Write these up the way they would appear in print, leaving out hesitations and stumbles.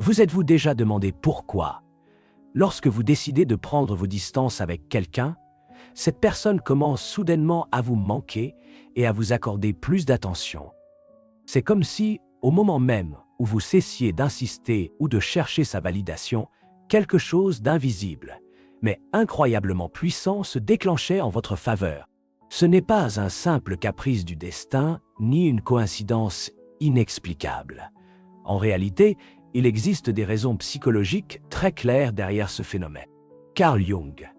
Vous êtes-vous déjà demandé pourquoi, lorsque vous décidez de prendre vos distances avec quelqu'un, cette personne commence soudainement à vous manquer et à vous accorder plus d'attention? C'est comme si, au moment même où vous cessiez d'insister ou de chercher sa validation, quelque chose d'invisible, mais incroyablement puissant se déclenchait en votre faveur. Ce n'est pas un simple caprice du destin, ni une coïncidence inexplicable. En réalité, il existe des raisons psychologiques très claires derrière ce phénomène. Carl Jung,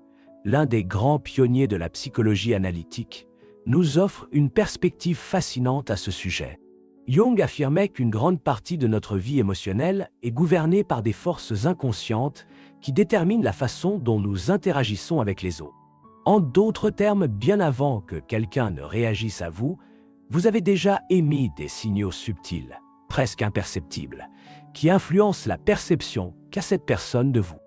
l'un des grands pionniers de la psychologie analytique, nous offre une perspective fascinante à ce sujet. Jung affirmait qu'une grande partie de notre vie émotionnelle est gouvernée par des forces inconscientes qui déterminent la façon dont nous interagissons avec les autres. En d'autres termes, bien avant que quelqu'un ne réagisse à vous, vous avez déjà émis des signaux subtils, presque imperceptibles, qui influencent la perception qu'a cette personne de vous.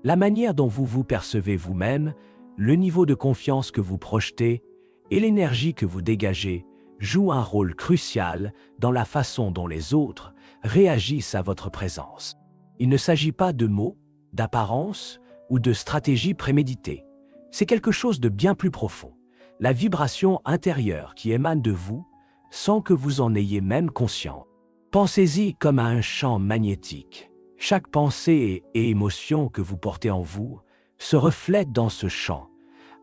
La manière dont vous vous percevez vous-même, le niveau de confiance que vous projetez et l'énergie que vous dégagez jouent un rôle crucial dans la façon dont les autres réagissent à votre présence. Il ne s'agit pas de mots, d'apparence ou de stratégies préméditées. C'est quelque chose de bien plus profond, la vibration intérieure qui émane de vous sans que vous en ayez même conscience. Pensez-y comme à un champ magnétique. Chaque pensée et émotion que vous portez en vous se reflète dans ce champ,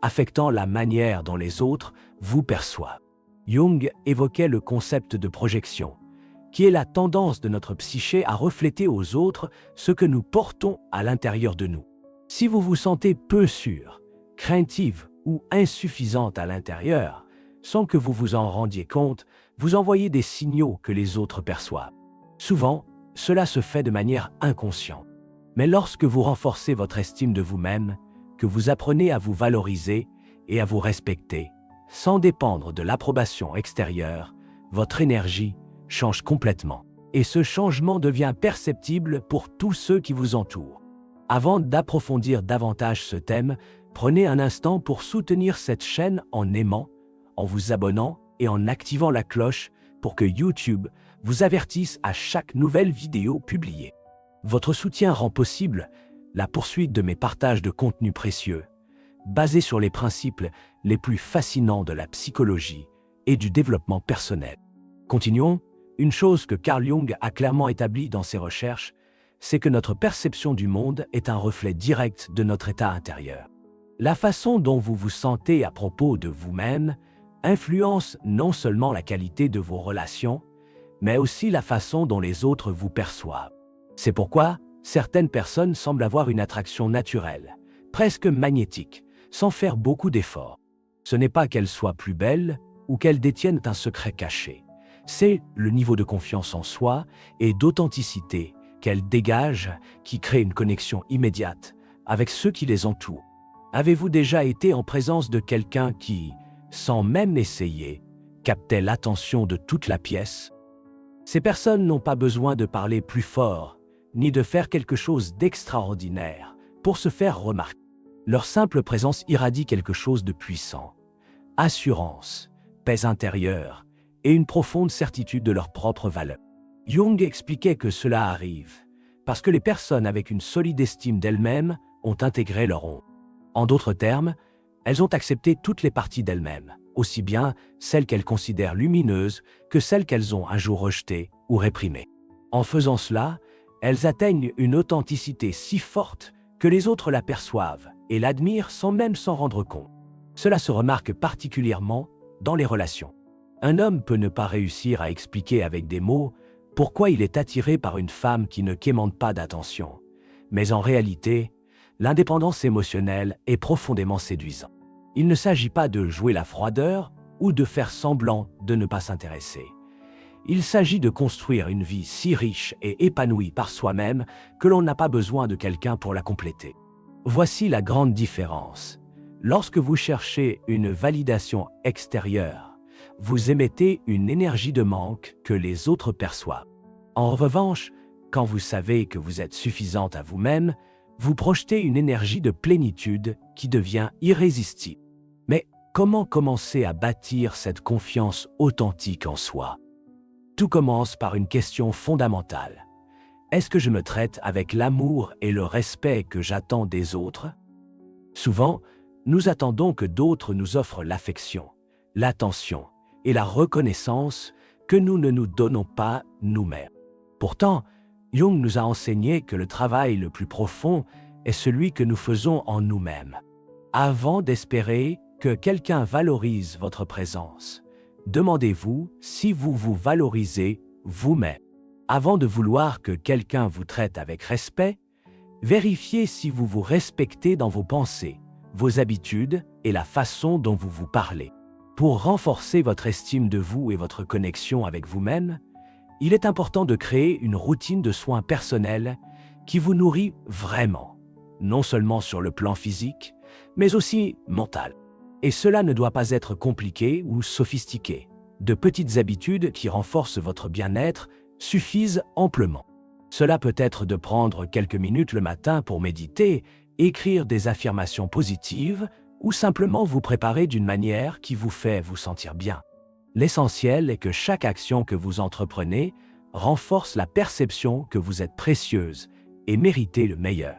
affectant la manière dont les autres vous perçoivent. Jung évoquait le concept de projection, qui est la tendance de notre psyché à refléter aux autres ce que nous portons à l'intérieur de nous. Si vous vous sentez peu sûr, craintive ou insuffisante à l'intérieur, sans que vous vous en rendiez compte, vous envoyez des signaux que les autres perçoivent. Souvent, cela se fait de manière inconsciente. Mais lorsque vous renforcez votre estime de vous-même, que vous apprenez à vous valoriser et à vous respecter, sans dépendre de l'approbation extérieure, votre énergie change complètement. Et ce changement devient perceptible pour tous ceux qui vous entourent. Avant d'approfondir davantage ce thème, prenez un instant pour soutenir cette chaîne en aimant, en vous abonnant et en activant la cloche pour que YouTube vous avertisse à chaque nouvelle vidéo publiée. Votre soutien rend possible la poursuite de mes partages de contenus précieux, basés sur les principes les plus fascinants de la psychologie et du développement personnel. Continuons. Une chose que Carl Jung a clairement établie dans ses recherches, c'est que notre perception du monde est un reflet direct de notre état intérieur. La façon dont vous vous sentez à propos de vous-même influence non seulement la qualité de vos relations, mais aussi la façon dont les autres vous perçoivent. C'est pourquoi certaines personnes semblent avoir une attraction naturelle, presque magnétique, sans faire beaucoup d'efforts. Ce n'est pas qu'elles soient plus belles ou qu'elles détiennent un secret caché. C'est le niveau de confiance en soi et d'authenticité qu'elles dégagent qui crée une connexion immédiate avec ceux qui les entourent. Avez-vous déjà été en présence de quelqu'un qui, sans même essayer, captait l'attention de toute la pièce? Ces personnes n'ont pas besoin de parler plus fort, ni de faire quelque chose d'extraordinaire pour se faire remarquer. Leur simple présence irradie quelque chose de puissant. Assurance, paix intérieure et une profonde certitude de leur propre valeur. Jung expliquait que cela arrive parce que les personnes avec une solide estime d'elles-mêmes ont intégré leur ombre. En d'autres termes, elles ont accepté toutes les parties d'elles-mêmes, aussi bien celles qu'elles considèrent lumineuses que celles qu'elles ont un jour rejetées ou réprimées. En faisant cela, elles atteignent une authenticité si forte que les autres l'aperçoivent et l'admirent sans même s'en rendre compte. Cela se remarque particulièrement dans les relations. Un homme peut ne pas réussir à expliquer avec des mots pourquoi il est attiré par une femme qui ne quémande pas d'attention. Mais en réalité, l'indépendance émotionnelle est profondément séduisante. Il ne s'agit pas de jouer la froideur ou de faire semblant de ne pas s'intéresser. Il s'agit de construire une vie si riche et épanouie par soi-même que l'on n'a pas besoin de quelqu'un pour la compléter. Voici la grande différence. Lorsque vous cherchez une validation extérieure, vous émettez une énergie de manque que les autres perçoivent. En revanche, quand vous savez que vous êtes suffisante à vous-même, vous projetez une énergie de plénitude qui devient irrésistible. Mais comment commencer à bâtir cette confiance authentique en soi? Tout commence par une question fondamentale. Est-ce que je me traite avec l'amour et le respect que j'attends des autres? Souvent, nous attendons que d'autres nous offrent l'affection, l'attention et la reconnaissance que nous ne nous donnons pas nous-mêmes. Pourtant, Jung nous a enseigné que le travail le plus profond est celui que nous faisons en nous-mêmes. Avant d'espérer que quelqu'un valorise votre présence, demandez-vous si vous vous valorisez vous-même. Avant de vouloir que quelqu'un vous traite avec respect, vérifiez si vous vous respectez dans vos pensées, vos habitudes et la façon dont vous vous parlez. Pour renforcer votre estime de vous et votre connexion avec vous-même, il est important de créer une routine de soins personnels qui vous nourrit vraiment, non seulement sur le plan physique, mais aussi mental. Et cela ne doit pas être compliqué ou sophistiqué. De petites habitudes qui renforcent votre bien-être suffisent amplement. Cela peut être de prendre quelques minutes le matin pour méditer, écrire des affirmations positives ou simplement vous préparer d'une manière qui vous fait vous sentir bien. L'essentiel est que chaque action que vous entreprenez renforce la perception que vous êtes précieuse et méritez le meilleur.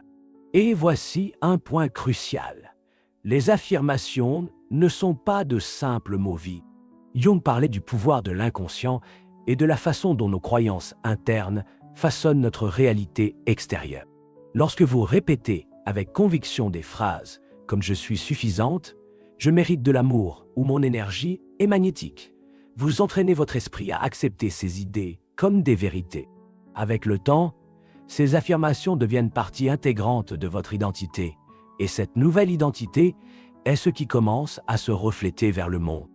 Et voici un point crucial. Les affirmations ne sont pas de simples mots vides. Jung parlait du pouvoir de l'inconscient et de la façon dont nos croyances internes façonnent notre réalité extérieure. Lorsque vous répétez avec conviction des phrases comme « je suis suffisante »,« je mérite de l'amour » ou « mon énergie est magnétique », vous entraînez votre esprit à accepter ces idées comme des vérités. Avec le temps, ces affirmations deviennent partie intégrante de votre identité, et cette nouvelle identité est ce qui commence à se refléter vers le monde.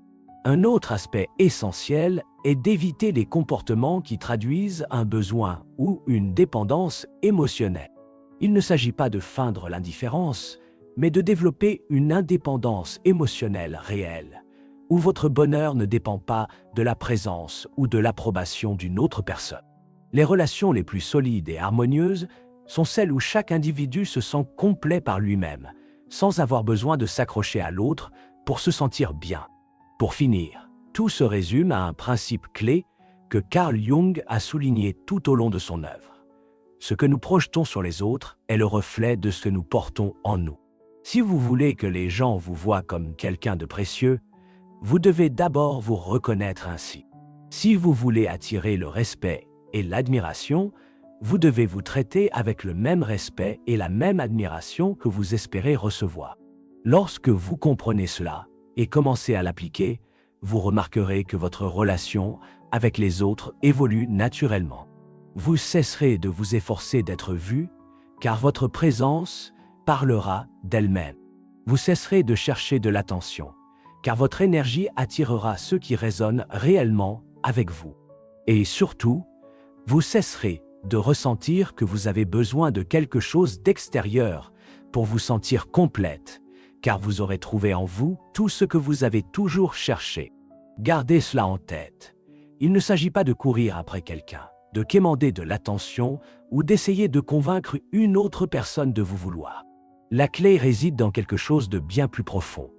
Un autre aspect essentiel est d'éviter les comportements qui traduisent un besoin ou une dépendance émotionnelle. Il ne s'agit pas de feindre l'indifférence, mais de développer une indépendance émotionnelle réelle, où votre bonheur ne dépend pas de la présence ou de l'approbation d'une autre personne. Les relations les plus solides et harmonieuses sont celles où chaque individu se sent complet par lui-même, sans avoir besoin de s'accrocher à l'autre pour se sentir bien. Pour finir, tout se résume à un principe clé que Carl Jung a souligné tout au long de son œuvre. Ce que nous projetons sur les autres est le reflet de ce que nous portons en nous. Si vous voulez que les gens vous voient comme quelqu'un de précieux, vous devez d'abord vous reconnaître ainsi. Si vous voulez attirer le respect et l'admiration, vous devez vous traiter avec le même respect et la même admiration que vous espérez recevoir. Lorsque vous comprenez cela et commencez à l'appliquer, vous remarquerez que votre relation avec les autres évolue naturellement. Vous cesserez de vous efforcer d'être vu, car votre présence parlera d'elle-même. Vous cesserez de chercher de l'attention, car votre énergie attirera ceux qui résonnent réellement avec vous. Et surtout, vous cesserez de ressentir que vous avez besoin de quelque chose d'extérieur pour vous sentir complète, car vous aurez trouvé en vous tout ce que vous avez toujours cherché. Gardez cela en tête. Il ne s'agit pas de courir après quelqu'un, de quémander de l'attention ou d'essayer de convaincre une autre personne de vous vouloir. La clé réside dans quelque chose de bien plus profond,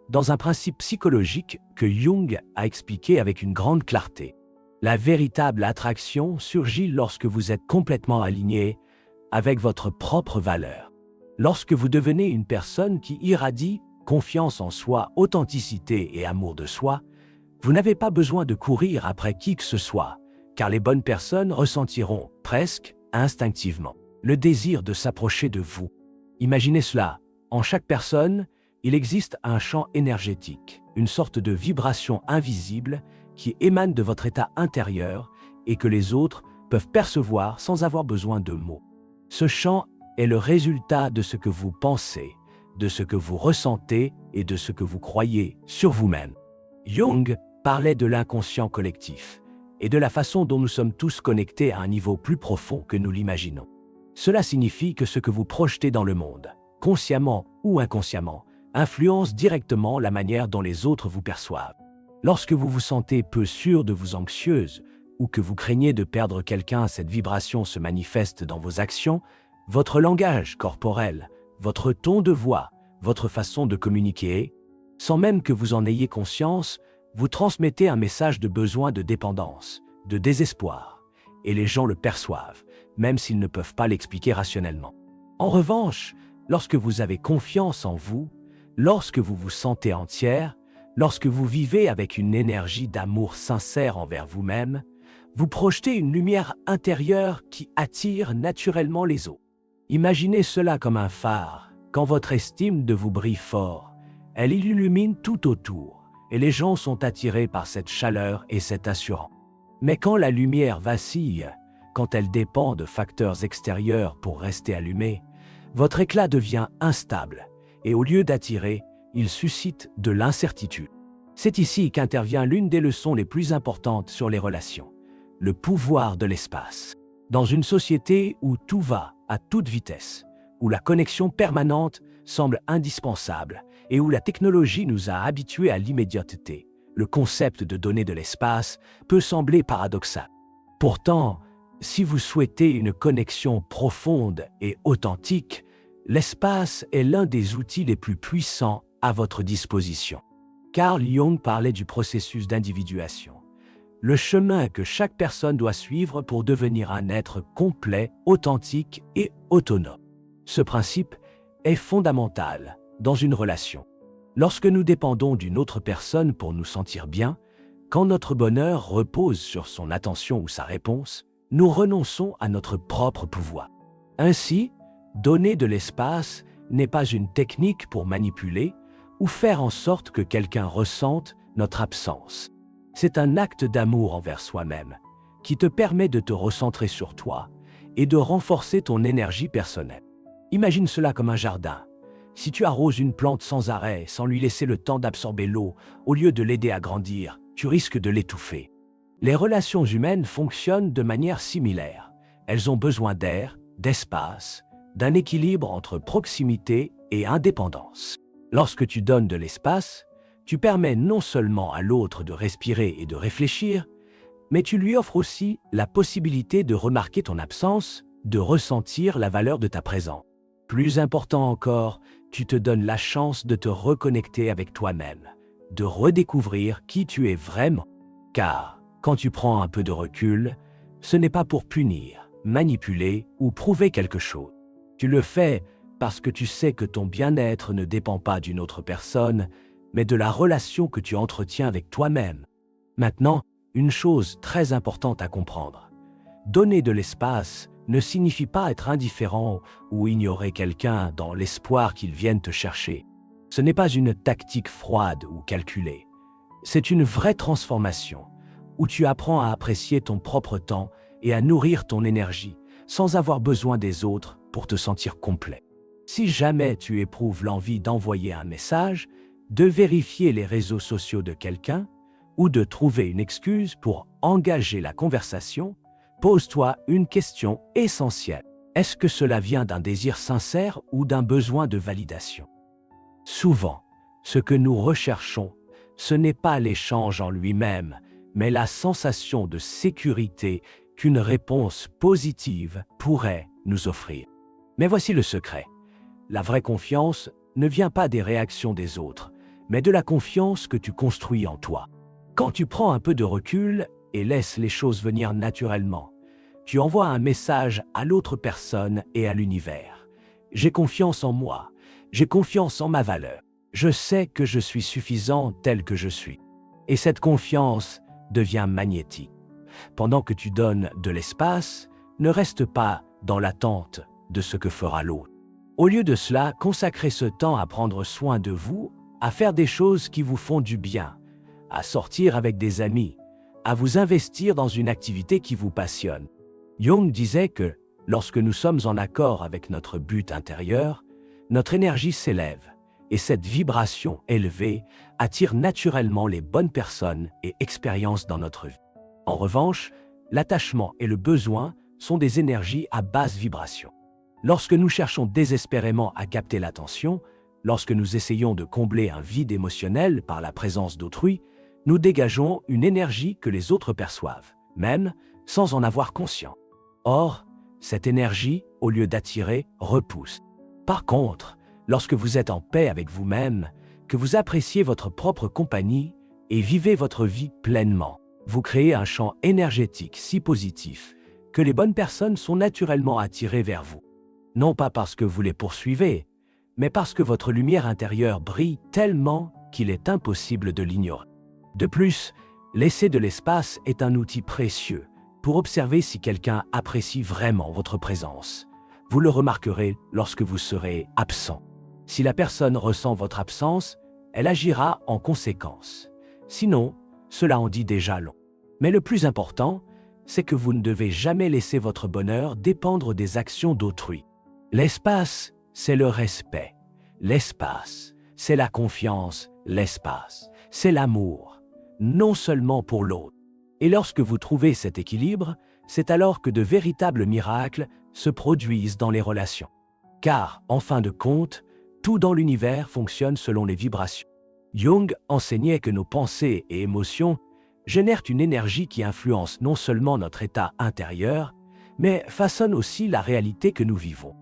dans un principe psychologique que Jung a expliqué avec une grande clarté. La véritable attraction surgit lorsque vous êtes complètement aligné avec votre propre valeur. Lorsque vous devenez une personne qui irradie confiance en soi, authenticité et amour de soi, vous n'avez pas besoin de courir après qui que ce soit, car les bonnes personnes ressentiront, presque instinctivement, le désir de s'approcher de vous. Imaginez cela, en chaque personne, il existe un champ énergétique, une sorte de vibration invisible qui émane de votre état intérieur et que les autres peuvent percevoir sans avoir besoin de mots. Ce champ est le résultat de ce que vous pensez, de ce que vous ressentez et de ce que vous croyez sur vous-même. Jung parlait de l'inconscient collectif et de la façon dont nous sommes tous connectés à un niveau plus profond que nous l'imaginons. Cela signifie que ce que vous projetez dans le monde, consciemment ou inconsciemment, influence directement la manière dont les autres vous perçoivent. Lorsque vous vous sentez peu sûr de vous anxieuse ou que vous craignez de perdre quelqu'un, cette vibration se manifeste dans vos actions, votre langage corporel, votre ton de voix, votre façon de communiquer. Sans même que vous en ayez conscience, vous transmettez un message de besoin de dépendance, de désespoir et les gens le perçoivent, même s'ils ne peuvent pas l'expliquer rationnellement. En revanche, lorsque vous avez confiance en vous, lorsque vous vous sentez entière, lorsque vous vivez avec une énergie d'amour sincère envers vous-même, vous projetez une lumière intérieure qui attire naturellement les autres. Imaginez cela comme un phare. Quand votre estime de vous brille fort, elle illumine tout autour, et les gens sont attirés par cette chaleur et cette assurance. Mais quand la lumière vacille, quand elle dépend de facteurs extérieurs pour rester allumée, votre éclat devient instable, et au lieu d'attirer, il suscite de l'incertitude. C'est ici qu'intervient l'une des leçons les plus importantes sur les relations, le pouvoir de l'espace. Dans une société où tout va à toute vitesse, où la connexion permanente semble indispensable et où la technologie nous a habitués à l'immédiateté, le concept de donner de l'espace peut sembler paradoxal. Pourtant, si vous souhaitez une connexion profonde et authentique, l'espace est l'un des outils les plus puissants à votre disposition. Carl Jung parlait du processus d'individuation, le chemin que chaque personne doit suivre pour devenir un être complet, authentique et autonome. Ce principe est fondamental dans une relation. Lorsque nous dépendons d'une autre personne pour nous sentir bien, quand notre bonheur repose sur son attention ou sa réponse, nous renonçons à notre propre pouvoir. Ainsi, donner de l'espace n'est pas une technique pour manipuler ou faire en sorte que quelqu'un ressente notre absence. C'est un acte d'amour envers soi-même qui te permet de te recentrer sur toi et de renforcer ton énergie personnelle. Imagine cela comme un jardin. Si tu arroses une plante sans arrêt, sans lui laisser le temps d'absorber l'eau, au lieu de l'aider à grandir, tu risques de l'étouffer. Les relations humaines fonctionnent de manière similaire. Elles ont besoin d'air, d'espace, d'un équilibre entre proximité et indépendance. Lorsque tu donnes de l'espace, tu permets non seulement à l'autre de respirer et de réfléchir, mais tu lui offres aussi la possibilité de remarquer ton absence, de ressentir la valeur de ta présence. Plus important encore, tu te donnes la chance de te reconnecter avec toi-même, de redécouvrir qui tu es vraiment. Car, quand tu prends un peu de recul, ce n'est pas pour punir, manipuler ou prouver quelque chose. Tu le fais parce que tu sais que ton bien-être ne dépend pas d'une autre personne, mais de la relation que tu entretiens avec toi-même. Maintenant, une chose très importante à comprendre. Donner de l'espace ne signifie pas être indifférent ou ignorer quelqu'un dans l'espoir qu'il vienne te chercher. Ce n'est pas une tactique froide ou calculée. C'est une vraie transformation où tu apprends à apprécier ton propre temps et à nourrir ton énergie sans avoir besoin des autres pour te sentir complet. Si jamais tu éprouves l'envie d'envoyer un message, de vérifier les réseaux sociaux de quelqu'un ou de trouver une excuse pour engager la conversation, pose-toi une question essentielle. Est-ce que cela vient d'un désir sincère ou d'un besoin de validation? Souvent, ce que nous recherchons, ce n'est pas l'échange en lui-même, mais la sensation de sécurité qu'une réponse positive pourrait nous offrir. Mais voici le secret. La vraie confiance ne vient pas des réactions des autres, mais de la confiance que tu construis en toi. Quand tu prends un peu de recul et laisses les choses venir naturellement, tu envoies un message à l'autre personne et à l'univers. J'ai confiance en moi, j'ai confiance en ma valeur. Je sais que je suis suffisant tel que je suis. Et cette confiance devient magnétique. Pendant que tu donnes de l'espace, ne reste pas dans l'attente de ce que fera l'autre. Au lieu de cela, consacrez ce temps à prendre soin de vous, à faire des choses qui vous font du bien, à sortir avec des amis, à vous investir dans une activité qui vous passionne. Jung disait que, lorsque nous sommes en accord avec notre but intérieur, notre énergie s'élève, et cette vibration élevée attire naturellement les bonnes personnes et expériences dans notre vie. En revanche, l'attachement et le besoin sont des énergies à basse vibration. Lorsque nous cherchons désespérément à capter l'attention, lorsque nous essayons de combler un vide émotionnel par la présence d'autrui, nous dégageons une énergie que les autres perçoivent, même sans en avoir conscience. Or, cette énergie, au lieu d'attirer, repousse. Par contre, lorsque vous êtes en paix avec vous-même, que vous appréciez votre propre compagnie et vivez votre vie pleinement, vous créez un champ énergétique si positif que les bonnes personnes sont naturellement attirées vers vous. Non pas parce que vous les poursuivez, mais parce que votre lumière intérieure brille tellement qu'il est impossible de l'ignorer. De plus, laisser de l'espace est un outil précieux pour observer si quelqu'un apprécie vraiment votre présence. Vous le remarquerez lorsque vous serez absent. Si la personne ressent votre absence, elle agira en conséquence. Sinon, cela en dit déjà long. Mais le plus important, c'est que vous ne devez jamais laisser votre bonheur dépendre des actions d'autrui. L'espace, c'est le respect. L'espace, c'est la confiance. L'espace, c'est l'amour, non seulement pour l'autre. Et lorsque vous trouvez cet équilibre, c'est alors que de véritables miracles se produisent dans les relations. Car, en fin de compte, tout dans l'univers fonctionne selon les vibrations. Jung enseignait que nos pensées et émotions génèrent une énergie qui influence non seulement notre état intérieur, mais façonne aussi la réalité que nous vivons.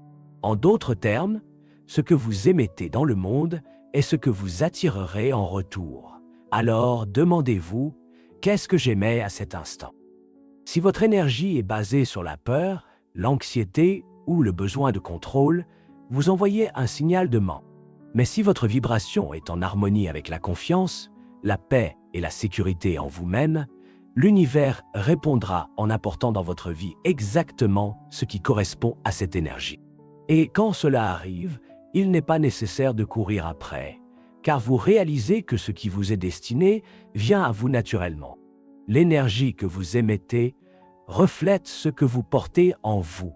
En d'autres termes, ce que vous émettez dans le monde est ce que vous attirerez en retour. Alors, demandez-vous, qu'est-ce que j'émets à cet instant? Si votre énergie est basée sur la peur, l'anxiété ou le besoin de contrôle, vous envoyez un signal de manque. Mais si votre vibration est en harmonie avec la confiance, la paix et la sécurité en vous-même, l'univers répondra en apportant dans votre vie exactement ce qui correspond à cette énergie. Et quand cela arrive, il n'est pas nécessaire de courir après, car vous réalisez que ce qui vous est destiné vient à vous naturellement. L'énergie que vous émettez reflète ce que vous portez en vous.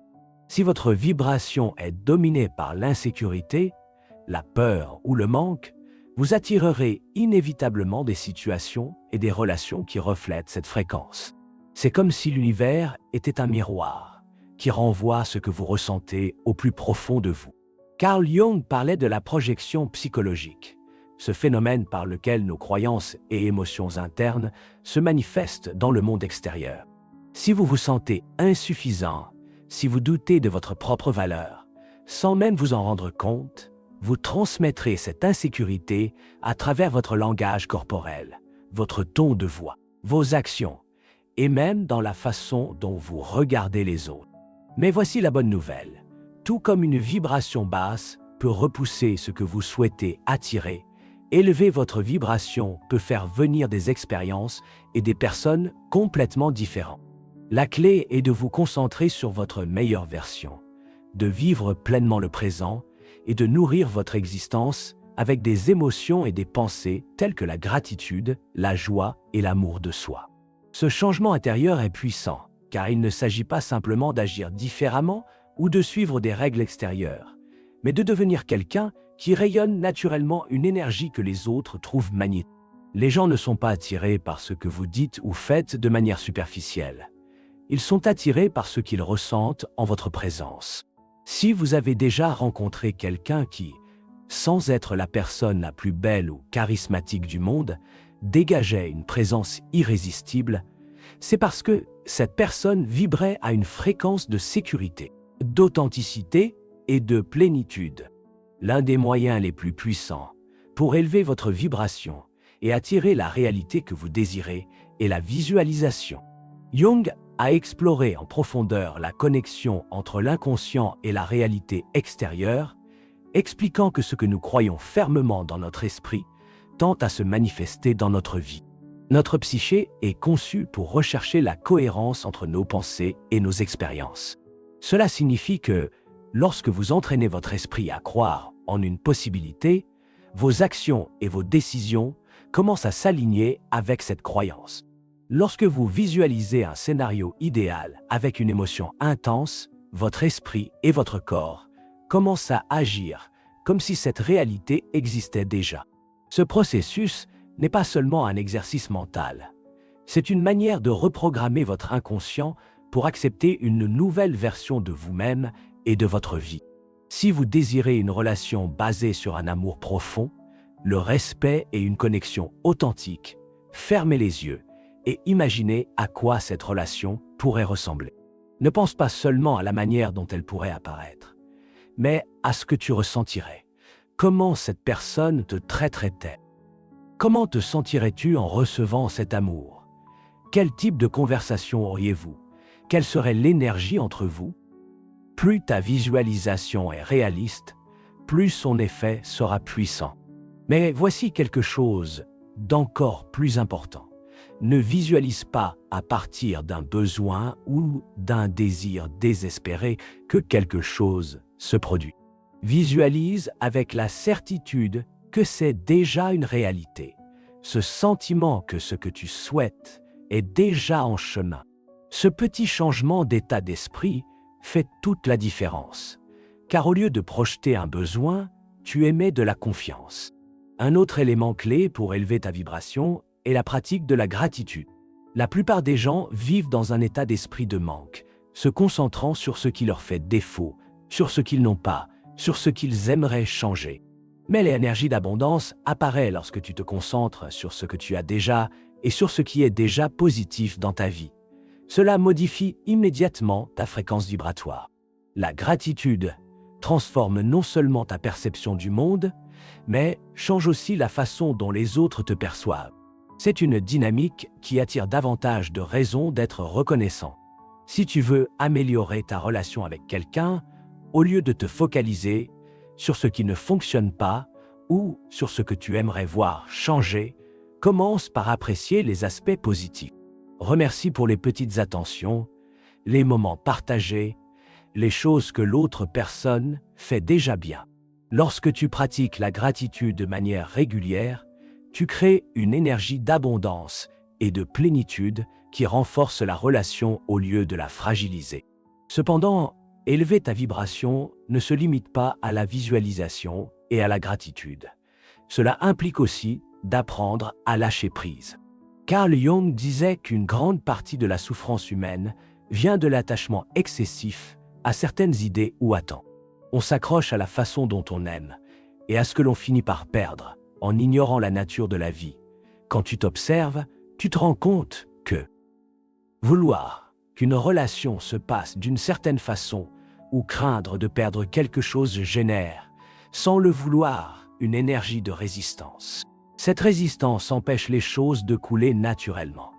Si votre vibration est dominée par l'insécurité, la peur ou le manque, vous attirerez inévitablement des situations et des relations qui reflètent cette fréquence. C'est comme si l'univers était un miroir qui renvoie ce que vous ressentez au plus profond de vous. Carl Jung parlait de la projection psychologique, ce phénomène par lequel nos croyances et émotions internes se manifestent dans le monde extérieur. Si vous vous sentez insuffisant, si vous doutez de votre propre valeur, sans même vous en rendre compte, vous transmettrez cette insécurité à travers votre langage corporel, votre ton de voix, vos actions, et même dans la façon dont vous regardez les autres. Mais voici la bonne nouvelle. Tout comme une vibration basse peut repousser ce que vous souhaitez attirer, élever votre vibration peut faire venir des expériences et des personnes complètement différentes. La clé est de vous concentrer sur votre meilleure version, de vivre pleinement le présent et de nourrir votre existence avec des émotions et des pensées telles que la gratitude, la joie et l'amour de soi. Ce changement intérieur est puissant, car il ne s'agit pas simplement d'agir différemment ou de suivre des règles extérieures, mais de devenir quelqu'un qui rayonne naturellement une énergie que les autres trouvent magnétique. Les gens ne sont pas attirés par ce que vous dites ou faites de manière superficielle. Ils sont attirés par ce qu'ils ressentent en votre présence. Si vous avez déjà rencontré quelqu'un qui, sans être la personne la plus belle ou charismatique du monde, dégageait une présence irrésistible, c'est parce que cette personne vibrait à une fréquence de sécurité, d'authenticité et de plénitude. L'un des moyens les plus puissants pour élever votre vibration et attirer la réalité que vous désirez est la visualisation. Jung a exploré en profondeur la connexion entre l'inconscient et la réalité extérieure, expliquant que ce que nous croyons fermement dans notre esprit tend à se manifester dans notre vie. Notre psyché est conçue pour rechercher la cohérence entre nos pensées et nos expériences. Cela signifie que, lorsque vous entraînez votre esprit à croire en une possibilité, vos actions et vos décisions commencent à s'aligner avec cette croyance. Lorsque vous visualisez un scénario idéal avec une émotion intense, votre esprit et votre corps commencent à agir comme si cette réalité existait déjà. Ce processus n'est pas seulement un exercice mental, c'est une manière de reprogrammer votre inconscient pour accepter une nouvelle version de vous-même et de votre vie. Si vous désirez une relation basée sur un amour profond, le respect et une connexion authentique, fermez les yeux et imaginez à quoi cette relation pourrait ressembler. Ne pense pas seulement à la manière dont elle pourrait apparaître, mais à ce que tu ressentirais. Comment cette personne te traiterait-elle? Comment te sentirais-tu en recevant cet amour? Quel type de conversation auriez-vous? quelle serait l'énergie entre vous? Plus ta visualisation est réaliste, plus son effet sera puissant. Mais voici quelque chose d'encore plus important. Ne visualise pas à partir d'un besoin ou d'un désir désespéré que quelque chose se produit. Visualise avec la certitude que c'est déjà une réalité. Ce sentiment que ce que tu souhaites est déjà en chemin. Ce petit changement d'état d'esprit fait toute la différence. Car au lieu de projeter un besoin, tu émets de la confiance. Un autre élément clé pour élever ta vibration est la pratique de la gratitude. La plupart des gens vivent dans un état d'esprit de manque, se concentrant sur ce qui leur fait défaut, sur ce qu'ils n'ont pas, sur ce qu'ils aimeraient changer. Mais l'énergie d'abondance apparaît lorsque tu te concentres sur ce que tu as déjà et sur ce qui est déjà positif dans ta vie. Cela modifie immédiatement ta fréquence vibratoire. La gratitude transforme non seulement ta perception du monde, mais change aussi la façon dont les autres te perçoivent. C'est une dynamique qui attire davantage de raisons d'être reconnaissant. Si tu veux améliorer ta relation avec quelqu'un, au lieu de te focaliser sur ce qui ne fonctionne pas ou sur ce que tu aimerais voir changer, commence par apprécier les aspects positifs. Remercie pour les petites attentions, les moments partagés, les choses que l'autre personne fait déjà bien. Lorsque tu pratiques la gratitude de manière régulière, tu crées une énergie d'abondance et de plénitude qui renforce la relation au lieu de la fragiliser. Cependant, élever ta vibration ne se limite pas à la visualisation et à la gratitude. Cela implique aussi d'apprendre à lâcher prise. Carl Jung disait qu'une grande partie de la souffrance humaine vient de l'attachement excessif à certaines idées ou attentes. On s'accroche à la façon dont on aime et à ce que l'on finit par perdre en ignorant la nature de la vie. Quand tu t'observes, tu te rends compte que vouloir qu'une relation se passe d'une certaine façon ou craindre de perdre quelque chose génère, sans le vouloir, une énergie de résistance. Cette résistance empêche les choses de couler naturellement.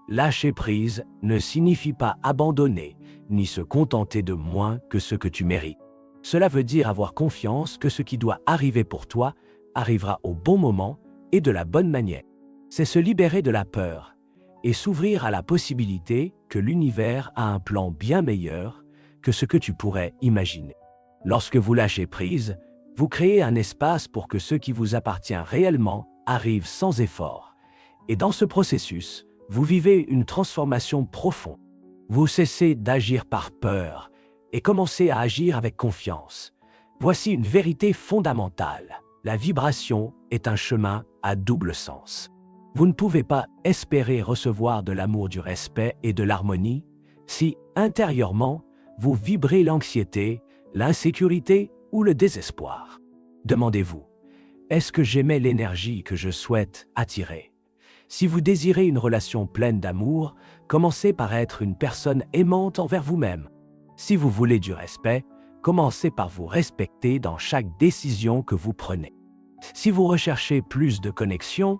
Lâcher prise ne signifie pas abandonner, ni se contenter de moins que ce que tu mérites. Cela veut dire avoir confiance que ce qui doit arriver pour toi arrivera au bon moment et de la bonne manière. C'est se libérer de la peur et s'ouvrir à la possibilité que l'univers a un plan bien meilleur que ce que tu pourrais imaginer. Lorsque vous lâchez prise, vous créez un espace pour que ce qui vous appartient réellement arrive sans effort. Et dans ce processus, vous vivez une transformation profonde. Vous cessez d'agir par peur et commencez à agir avec confiance. Voici une vérité fondamentale. La vibration est un chemin à double sens. Vous ne pouvez pas espérer recevoir de l'amour, du respect et de l'harmonie si, intérieurement, vous vibrez l'anxiété, l'insécurité ou le désespoir. Demandez-vous, est-ce que j'émets l'énergie que je souhaite attirer? Si vous désirez une relation pleine d'amour, commencez par être une personne aimante envers vous-même. Si vous voulez du respect, commencez par vous respecter dans chaque décision que vous prenez. Si vous recherchez plus de connexion,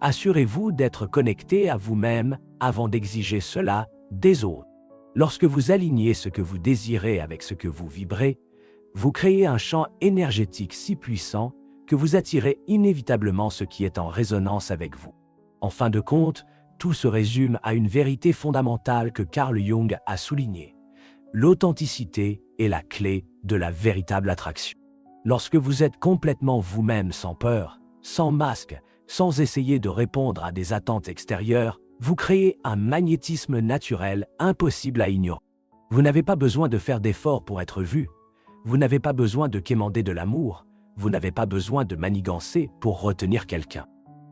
assurez-vous d'être connecté à vous-même avant d'exiger cela des autres. Lorsque vous alignez ce que vous désirez avec ce que vous vibrez, vous créez un champ énergétique si puissant que vous attirez inévitablement ce qui est en résonance avec vous. En fin de compte, tout se résume à une vérité fondamentale que Carl Jung a soulignée. L'authenticité est la clé de la véritable attraction. Lorsque vous êtes complètement vous-même sans peur, sans masque, sans essayer de répondre à des attentes extérieures, vous créez un magnétisme naturel impossible à ignorer. Vous n'avez pas besoin de faire d'efforts pour être vu. Vous n'avez pas besoin de quémander de l'amour. Vous n'avez pas besoin de manigancer pour retenir quelqu'un.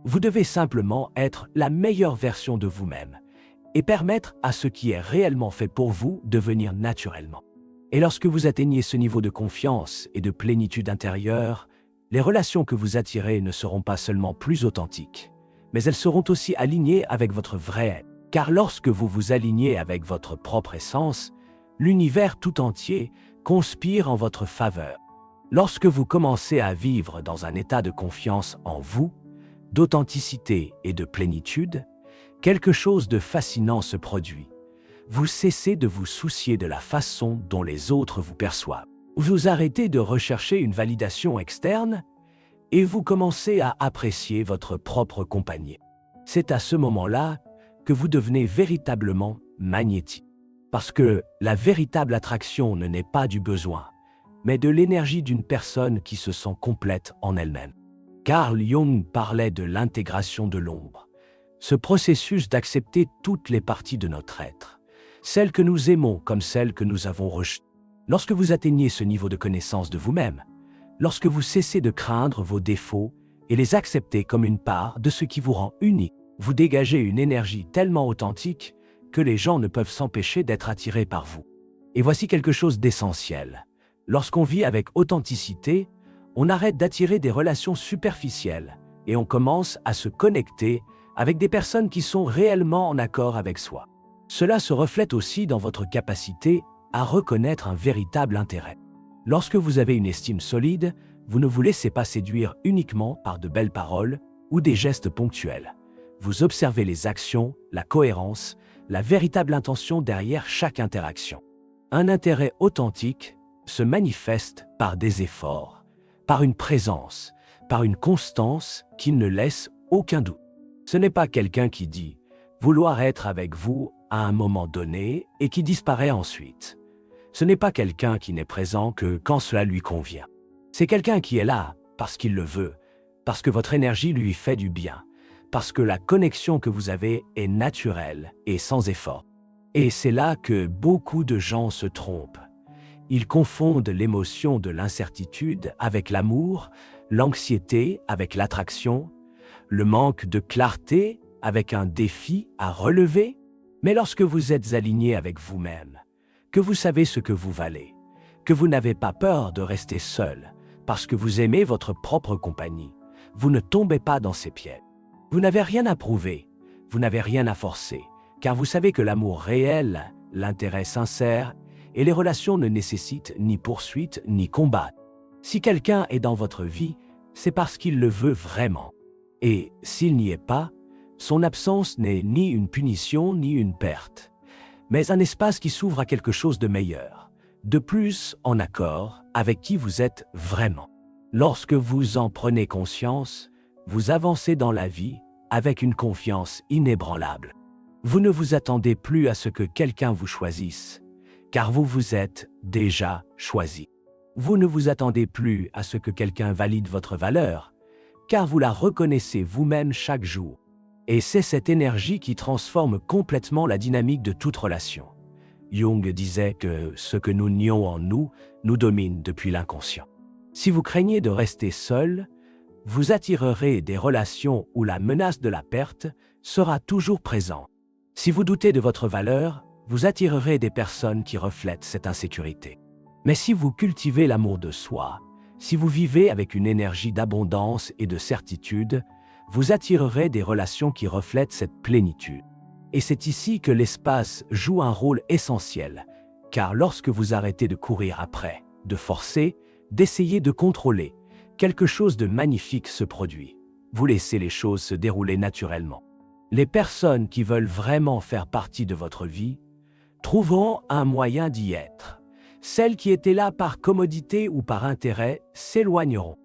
Vous devez simplement être la meilleure version de vous-même et permettre à ce qui est réellement fait pour vous de venir naturellement. Et lorsque vous atteignez ce niveau de confiance et de plénitude intérieure, les relations que vous attirez ne seront pas seulement plus authentiques, mais elles seront aussi alignées avec votre vrai être. Car lorsque vous vous alignez avec votre propre essence, l'univers tout entier conspire en votre faveur. Lorsque vous commencez à vivre dans un état de confiance en vous, d'authenticité et de plénitude, quelque chose de fascinant se produit. Vous cessez de vous soucier de la façon dont les autres vous perçoivent. Vous arrêtez de rechercher une validation externe et vous commencez à apprécier votre propre compagnie. C'est à ce moment-là que vous devenez véritablement magnétique. Parce que la véritable attraction ne naît pas du besoin, mais de l'énergie d'une personne qui se sent complète en elle-même. Carl Jung parlait de l'intégration de l'ombre, ce processus d'accepter toutes les parties de notre être, celles que nous aimons comme celles que nous avons rejetées. Lorsque vous atteignez ce niveau de connaissance de vous-même, lorsque vous cessez de craindre vos défauts et les accepter comme une part de ce qui vous rend unique, vous dégagez une énergie tellement authentique que les gens ne peuvent s'empêcher d'être attirés par vous. Et voici quelque chose d'essentiel. Lorsqu'on vit avec authenticité, on arrête d'attirer des relations superficielles et on commence à se connecter avec des personnes qui sont réellement en accord avec soi. Cela se reflète aussi dans votre capacité à reconnaître un véritable intérêt. Lorsque vous avez une estime solide, vous ne vous laissez pas séduire uniquement par de belles paroles ou des gestes ponctuels. Vous observez les actions, la cohérence, la véritable intention derrière chaque interaction. Un intérêt authentique se manifeste par des efforts, par une présence, par une constance qui ne laisse aucun doute. Ce n'est pas quelqu'un qui dit vouloir être avec vous à un moment donné et qui disparaît ensuite. Ce n'est pas quelqu'un qui n'est présent que quand cela lui convient. C'est quelqu'un qui est là parce qu'il le veut, parce que votre énergie lui fait du bien, parce que la connexion que vous avez est naturelle et sans effort. Et c'est là que beaucoup de gens se trompent. Ils confondent l'émotion de l'incertitude avec l'amour, l'anxiété avec l'attraction, le manque de clarté avec un défi à relever. Mais lorsque vous êtes aligné avec vous-même, que vous savez ce que vous valez, que vous n'avez pas peur de rester seul parce que vous aimez votre propre compagnie, vous ne tombez pas dans ses pièges. Vous n'avez rien à prouver, vous n'avez rien à forcer, car vous savez que l'amour réel, l'intérêt sincère et les relations ne nécessitent ni poursuite ni combat. Si quelqu'un est dans votre vie, c'est parce qu'il le veut vraiment. Et s'il n'y est pas, son absence n'est ni une punition ni une perte, mais un espace qui s'ouvre à quelque chose de meilleur, de plus en accord avec qui vous êtes vraiment. Lorsque vous en prenez conscience, vous avancez dans la vie avec une confiance inébranlable. Vous ne vous attendez plus à ce que quelqu'un vous choisisse, car vous vous êtes déjà choisi. Vous ne vous attendez plus à ce que quelqu'un valide votre valeur, car vous la reconnaissez vous-même chaque jour. Et c'est cette énergie qui transforme complètement la dynamique de toute relation. Jung disait que ce que nous nions en nous nous domine depuis l'inconscient. Si vous craignez de rester seul, vous attirerez des relations où la menace de la perte sera toujours présente. Si vous doutez de votre valeur, vous attirerez des personnes qui reflètent cette insécurité. Mais si vous cultivez l'amour de soi, si vous vivez avec une énergie d'abondance et de certitude, vous attirerez des relations qui reflètent cette plénitude. Et c'est ici que l'espace joue un rôle essentiel, car lorsque vous arrêtez de courir après, de forcer, d'essayer de contrôler, quelque chose de magnifique se produit. Vous laissez les choses se dérouler naturellement. Les personnes qui veulent vraiment faire partie de votre vie trouveront un moyen d'y être. Celles qui étaient là par commodité ou par intérêt s'éloigneront.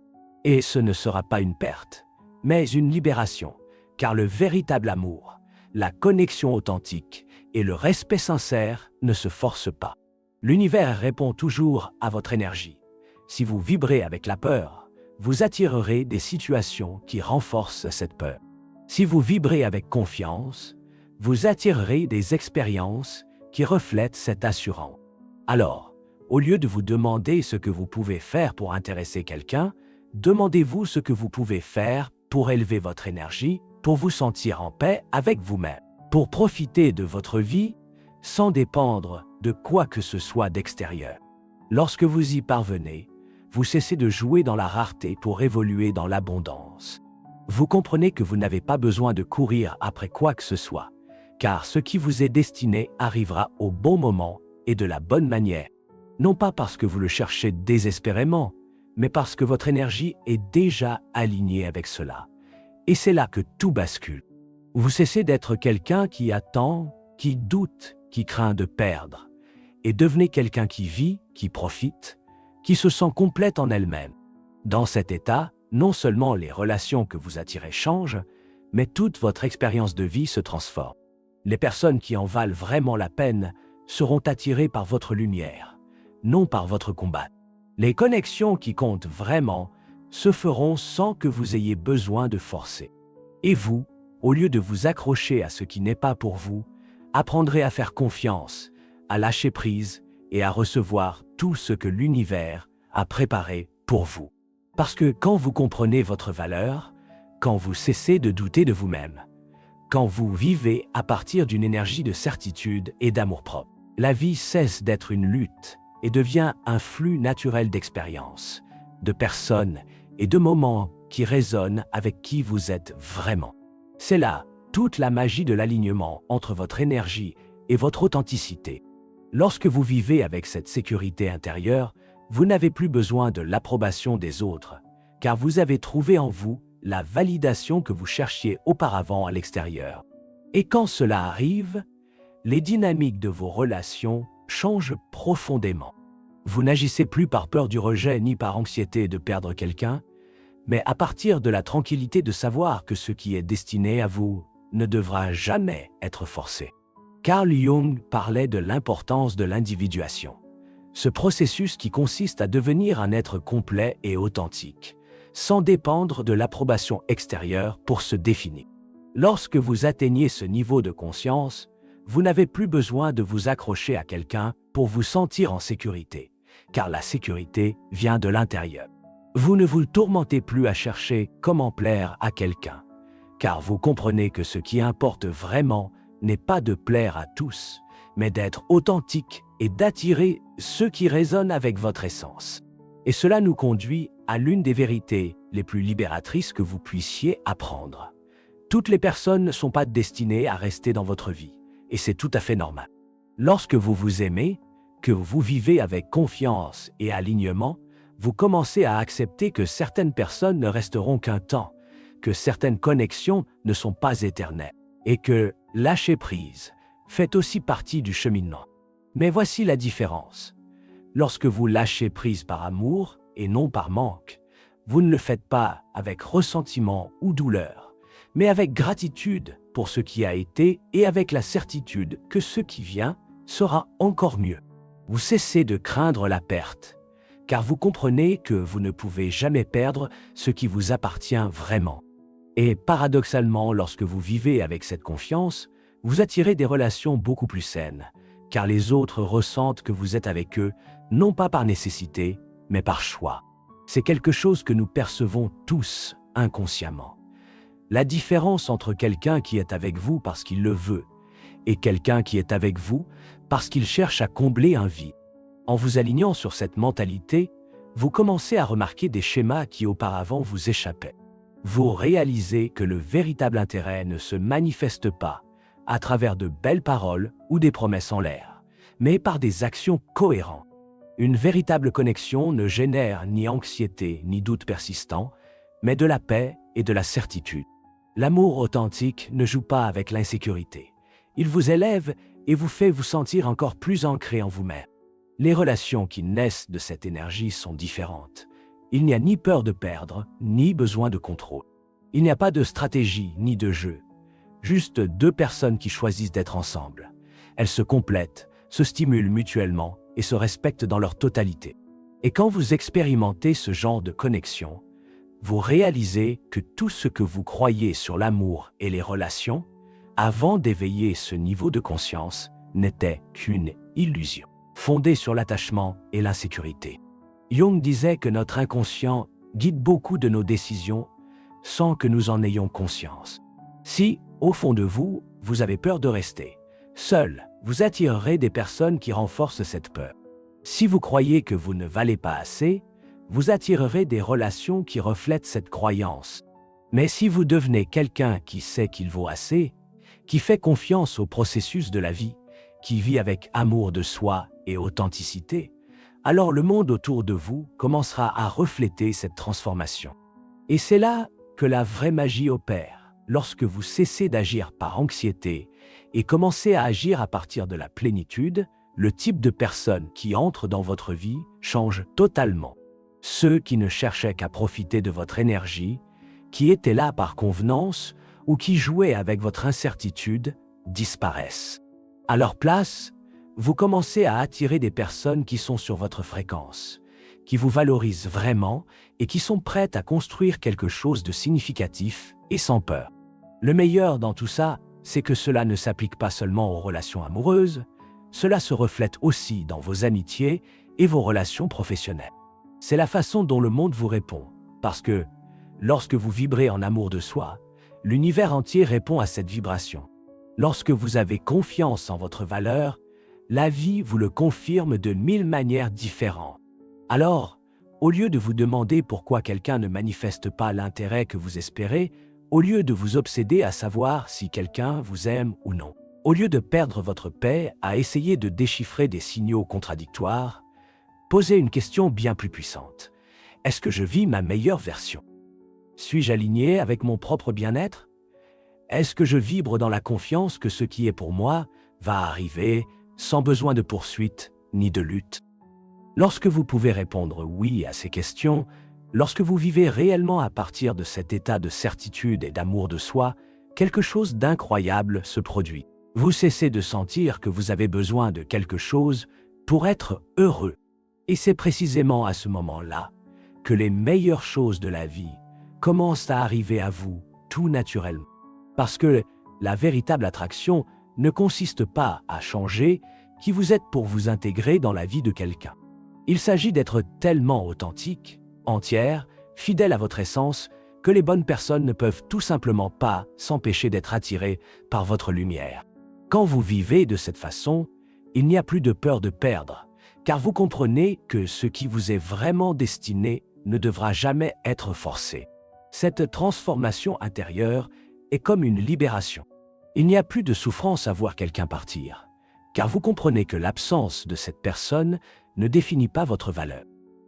Et ce ne sera pas une perte, mais une libération, car le véritable amour, la connexion authentique et le respect sincère ne se forcent pas. L'univers répond toujours à votre énergie. Si vous vibrez avec la peur, vous attirerez des situations qui renforcent cette peur. Si vous vibrez avec confiance, vous attirerez des expériences qui reflètent cette assurance. Alors, au lieu de vous demander ce que vous pouvez faire pour intéresser quelqu'un, demandez-vous ce que vous pouvez faire pour élever votre énergie, pour vous sentir en paix avec vous-même, pour profiter de votre vie sans dépendre de quoi que ce soit d'extérieur. Lorsque vous y parvenez, vous cessez de jouer dans la rareté pour évoluer dans l'abondance. Vous comprenez que vous n'avez pas besoin de courir après quoi que ce soit, car ce qui vous est destiné arrivera au bon moment et de la bonne manière. Non pas parce que vous le cherchez désespérément, mais parce que votre énergie est déjà alignée avec cela. Et c'est là que tout bascule. Vous cessez d'être quelqu'un qui attend, qui doute, qui craint de perdre, et devenez quelqu'un qui vit, qui profite, qui se sent complète en elle-même. Dans cet état, non seulement les relations que vous attirez changent, mais toute votre expérience de vie se transforme. Les personnes qui en valent vraiment la peine seront attirées par votre lumière, non par votre combat. Les connexions qui comptent vraiment se feront sans que vous ayez besoin de forcer. Et vous, au lieu de vous accrocher à ce qui n'est pas pour vous, apprendrez à faire confiance, à lâcher prise et à recevoir tout ce que l'univers a préparé pour vous. Parce que quand vous comprenez votre valeur, quand vous cessez de douter de vous-même, quand vous vivez à partir d'une énergie de certitude et d'amour-propre, la vie cesse d'être une lutte et devient un flux naturel d'expériences, de personnes et de moments qui résonnent avec qui vous êtes vraiment. C'est là toute la magie de l'alignement entre votre énergie et votre authenticité. Lorsque vous vivez avec cette sécurité intérieure, vous n'avez plus besoin de l'approbation des autres, car vous avez trouvé en vous la validation que vous cherchiez auparavant à l'extérieur. Et quand cela arrive, les dynamiques de vos relations changent profondément. Vous n'agissez plus par peur du rejet ni par anxiété de perdre quelqu'un, mais à partir de la tranquillité de savoir que ce qui est destiné à vous ne devra jamais être forcé. Carl Jung parlait de l'importance de l'individuation, ce processus qui consiste à devenir un être complet et authentique, sans dépendre de l'approbation extérieure pour se définir. Lorsque vous atteignez ce niveau de conscience, vous n'avez plus besoin de vous accrocher à quelqu'un pour vous sentir en sécurité, car la sécurité vient de l'intérieur. Vous ne vous tourmentez plus à chercher comment plaire à quelqu'un, car vous comprenez que ce qui importe vraiment n'est pas de plaire à tous, mais d'être authentique et d'attirer ceux qui résonnent avec votre essence. Et cela nous conduit à l'une des vérités les plus libératrices que vous puissiez apprendre. Toutes les personnes ne sont pas destinées à rester dans votre vie, et c'est tout à fait normal. Lorsque vous vous aimez, que vous vivez avec confiance et alignement, vous commencez à accepter que certaines personnes ne resteront qu'un temps, que certaines connexions ne sont pas éternelles, et que lâcher prise fait aussi partie du cheminement. Mais voici la différence. Lorsque vous lâchez prise par amour et non par manque, vous ne le faites pas avec ressentiment ou douleur, mais avec gratitude pour ce qui a été et avec la certitude que ce qui vient sera encore mieux. Vous cessez de craindre la perte, car vous comprenez que vous ne pouvez jamais perdre ce qui vous appartient vraiment. Et paradoxalement, lorsque vous vivez avec cette confiance, vous attirez des relations beaucoup plus saines, car les autres ressentent que vous êtes avec eux, non pas par nécessité, mais par choix. C'est quelque chose que nous percevons tous inconsciemment. La différence entre quelqu'un qui est avec vous parce qu'il le veut et quelqu'un qui est avec vous parce qu'il cherche à combler un vide. En vous alignant sur cette mentalité, vous commencez à remarquer des schémas qui auparavant vous échappaient. Vous réalisez que le véritable intérêt ne se manifeste pas à travers de belles paroles ou des promesses en l'air, mais par des actions cohérentes. Une véritable connexion ne génère ni anxiété ni doute persistant, mais de la paix et de la certitude. L'amour authentique ne joue pas avec l'insécurité. Il vous élève et vous fait vous sentir encore plus ancré en vous-même. Les relations qui naissent de cette énergie sont différentes. Il n'y a ni peur de perdre, ni besoin de contrôle. Il n'y a pas de stratégie ni de jeu. Juste deux personnes qui choisissent d'être ensemble. Elles se complètent, se stimulent mutuellement et se respectent dans leur totalité. Et quand vous expérimentez ce genre de connexion, vous réalisez que tout ce que vous croyez sur l'amour et les relations, avant d'éveiller ce niveau de conscience, n'était qu'une illusion, fondée sur l'attachement et l'insécurité. Jung disait que notre inconscient guide beaucoup de nos décisions sans que nous en ayons conscience. Si, au fond de vous, vous avez peur de rester seul, vous attirerez des personnes qui renforcent cette peur. Si vous croyez que vous ne valez pas assez, vous attirerez des relations qui reflètent cette croyance. Mais si vous devenez quelqu'un qui sait qu'il vaut assez, qui fait confiance au processus de la vie, qui vit avec amour de soi et authenticité, alors le monde autour de vous commencera à refléter cette transformation. Et c'est là que la vraie magie opère, lorsque vous cessez d'agir par anxiété et commencez à agir à partir de la plénitude, le type de personne qui entre dans votre vie change totalement. Ceux qui ne cherchaient qu'à profiter de votre énergie, qui étaient là par convenance ou qui jouaient avec votre incertitude, disparaissent. À leur place, vous commencez à attirer des personnes qui sont sur votre fréquence, qui vous valorisent vraiment et qui sont prêtes à construire quelque chose de significatif et sans peur. Le meilleur dans tout ça, c'est que cela ne s'applique pas seulement aux relations amoureuses, cela se reflète aussi dans vos amitiés et vos relations professionnelles. C'est la façon dont le monde vous répond, parce que, lorsque vous vibrez en amour de soi, l'univers entier répond à cette vibration. Lorsque vous avez confiance en votre valeur, la vie vous le confirme de 1000 manières différentes. Alors, au lieu de vous demander pourquoi quelqu'un ne manifeste pas l'intérêt que vous espérez, au lieu de vous obséder à savoir si quelqu'un vous aime ou non, au lieu de perdre votre paix à essayer de déchiffrer des signaux contradictoires, posez une question bien plus puissante. Est-ce que je vis ma meilleure version? Suis-je aligné avec mon propre bien-être? Est-ce que je vibre dans la confiance que ce qui est pour moi va arriver sans besoin de poursuite ni de lutte? Lorsque vous pouvez répondre oui à ces questions, lorsque vous vivez réellement à partir de cet état de certitude et d'amour de soi, quelque chose d'incroyable se produit. Vous cessez de sentir que vous avez besoin de quelque chose pour être heureux. Et c'est précisément à ce moment-là que les meilleures choses de la vie commencent à arriver à vous tout naturellement. Parce que la véritable attraction ne consiste pas à changer qui vous êtes pour vous intégrer dans la vie de quelqu'un. Il s'agit d'être tellement authentique, entière, fidèle à votre essence, que les bonnes personnes ne peuvent tout simplement pas s'empêcher d'être attirées par votre lumière. Quand vous vivez de cette façon, il n'y a plus de peur de perdre, car vous comprenez que ce qui vous est vraiment destiné ne devra jamais être forcé. Cette transformation intérieure est comme une libération. Il n'y a plus de souffrance à voir quelqu'un partir, car vous comprenez que l'absence de cette personne ne définit pas votre valeur.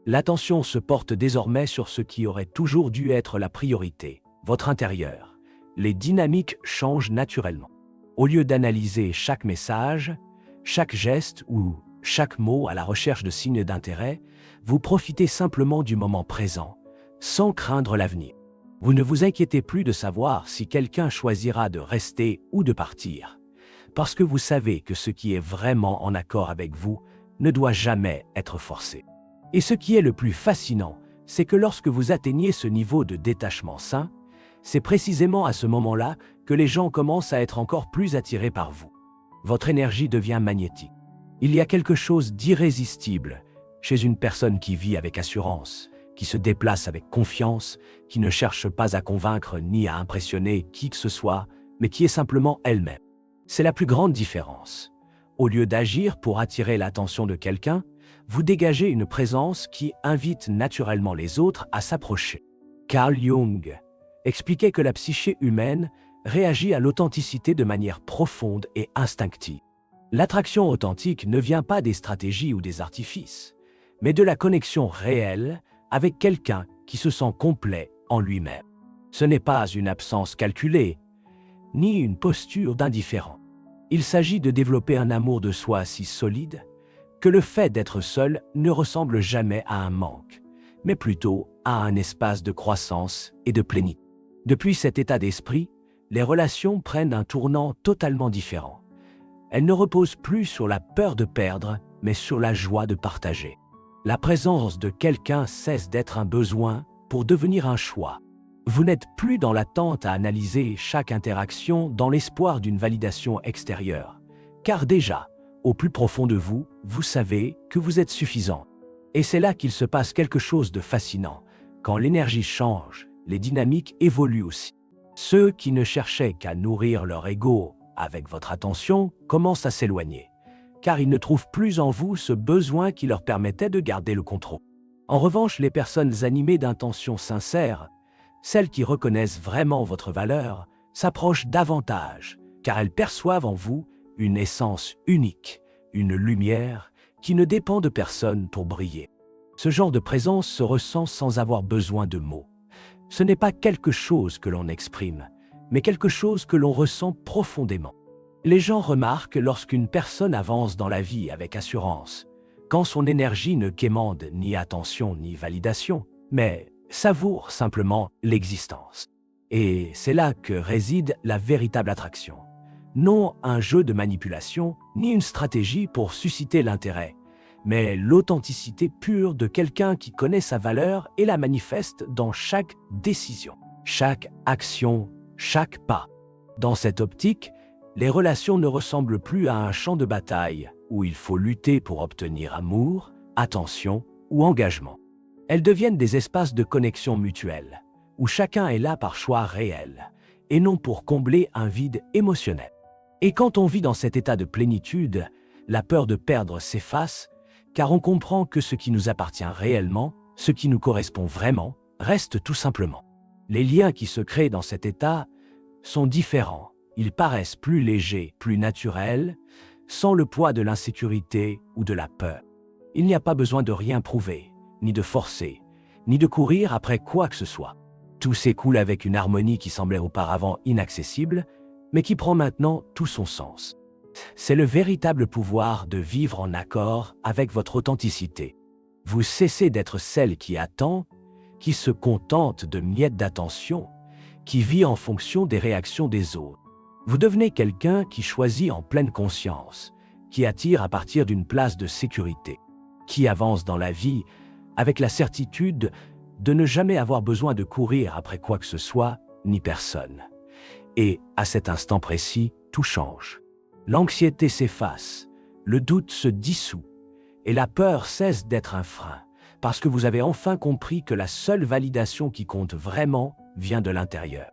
L'attention se porte désormais sur ce qui aurait toujours dû être la priorité, votre intérieur. Les dynamiques changent naturellement. Au lieu d'analyser chaque message, chaque geste ou chaque mot à la recherche de signes d'intérêt, vous profitez simplement du moment présent, sans craindre l'avenir. Vous ne vous inquiétez plus de savoir si quelqu'un choisira de rester ou de partir, parce que vous savez que ce qui est vraiment en accord avec vous ne doit jamais être forcé. Et ce qui est le plus fascinant, c'est que lorsque vous atteignez ce niveau de détachement sain, c'est précisément à ce moment-là que les gens commencent à être encore plus attirés par vous. Votre énergie devient magnétique. Il y a quelque chose d'irrésistible chez une personne qui vit avec assurance, qui se déplace avec confiance, qui ne cherche pas à convaincre ni à impressionner qui que ce soit, mais qui est simplement elle-même. C'est la plus grande différence. Au lieu d'agir pour attirer l'attention de quelqu'un, vous dégagez une présence qui invite naturellement les autres à s'approcher. Carl Jung expliquait que la psyché humaine réagit à l'authenticité de manière profonde et instinctive. L'attraction authentique ne vient pas des stratégies ou des artifices, mais de la connexion réelle avec quelqu'un qui se sent complet en lui-même. Ce n'est pas une absence calculée, ni une posture d'indifférent. Il s'agit de développer un amour de soi si solide que le fait d'être seul ne ressemble jamais à un manque, mais plutôt à un espace de croissance et de plénitude. Depuis cet état d'esprit, les relations prennent un tournant totalement différent. Elles ne reposent plus sur la peur de perdre, mais sur la joie de partager. La présence de quelqu'un cesse d'être un besoin pour devenir un choix. Vous n'êtes plus dans l'attente à analyser chaque interaction dans l'espoir d'une validation extérieure, car déjà, au plus profond de vous, vous savez que vous êtes suffisant. Et c'est là qu'il se passe quelque chose de fascinant. Quand l'énergie change, les dynamiques évoluent aussi. Ceux qui ne cherchaient qu'à nourrir leur ego avec votre attention commencent à s'éloigner, car ils ne trouvent plus en vous ce besoin qui leur permettait de garder le contrôle. En revanche, les personnes animées d'intentions sincères, celles qui reconnaissent vraiment votre valeur, s'approchent davantage, car elles perçoivent en vous une essence unique, une lumière qui ne dépend de personne pour briller. Ce genre de présence se ressent sans avoir besoin de mots. Ce n'est pas quelque chose que l'on exprime, mais quelque chose que l'on ressent profondément. Les gens remarquent lorsqu'une personne avance dans la vie avec assurance, quand son énergie ne quémande ni attention ni validation, mais savoure simplement l'existence. Et c'est là que réside la véritable attraction. Non un jeu de manipulation, ni une stratégie pour susciter l'intérêt, mais l'authenticité pure de quelqu'un qui connaît sa valeur et la manifeste dans chaque décision, chaque action, chaque pas. Dans cette optique, les relations ne ressemblent plus à un champ de bataille où il faut lutter pour obtenir amour, attention ou engagement. Elles deviennent des espaces de connexion mutuelle, où chacun est là par choix réel, et non pour combler un vide émotionnel. Et quand on vit dans cet état de plénitude, la peur de perdre s'efface, car on comprend que ce qui nous appartient réellement, ce qui nous correspond vraiment, reste tout simplement. Les liens qui se créent dans cet état sont différents. Ils paraissent plus légers, plus naturels, sans le poids de l'insécurité ou de la peur. Il n'y a pas besoin de rien prouver, ni de forcer, ni de courir après quoi que ce soit. Tout s'écoule avec une harmonie qui semblait auparavant inaccessible, mais qui prend maintenant tout son sens. C'est le véritable pouvoir de vivre en accord avec votre authenticité. Vous cessez d'être celle qui attend, qui se contente de miettes d'attention, qui vit en fonction des réactions des autres. Vous devenez quelqu'un qui choisit en pleine conscience, qui attire à partir d'une place de sécurité, qui avance dans la vie avec la certitude de ne jamais avoir besoin de courir après quoi que ce soit, ni personne. Et, à cet instant précis, tout change. L'anxiété s'efface, le doute se dissout, et la peur cesse d'être un frein, parce que vous avez enfin compris que la seule validation qui compte vraiment vient de l'intérieur.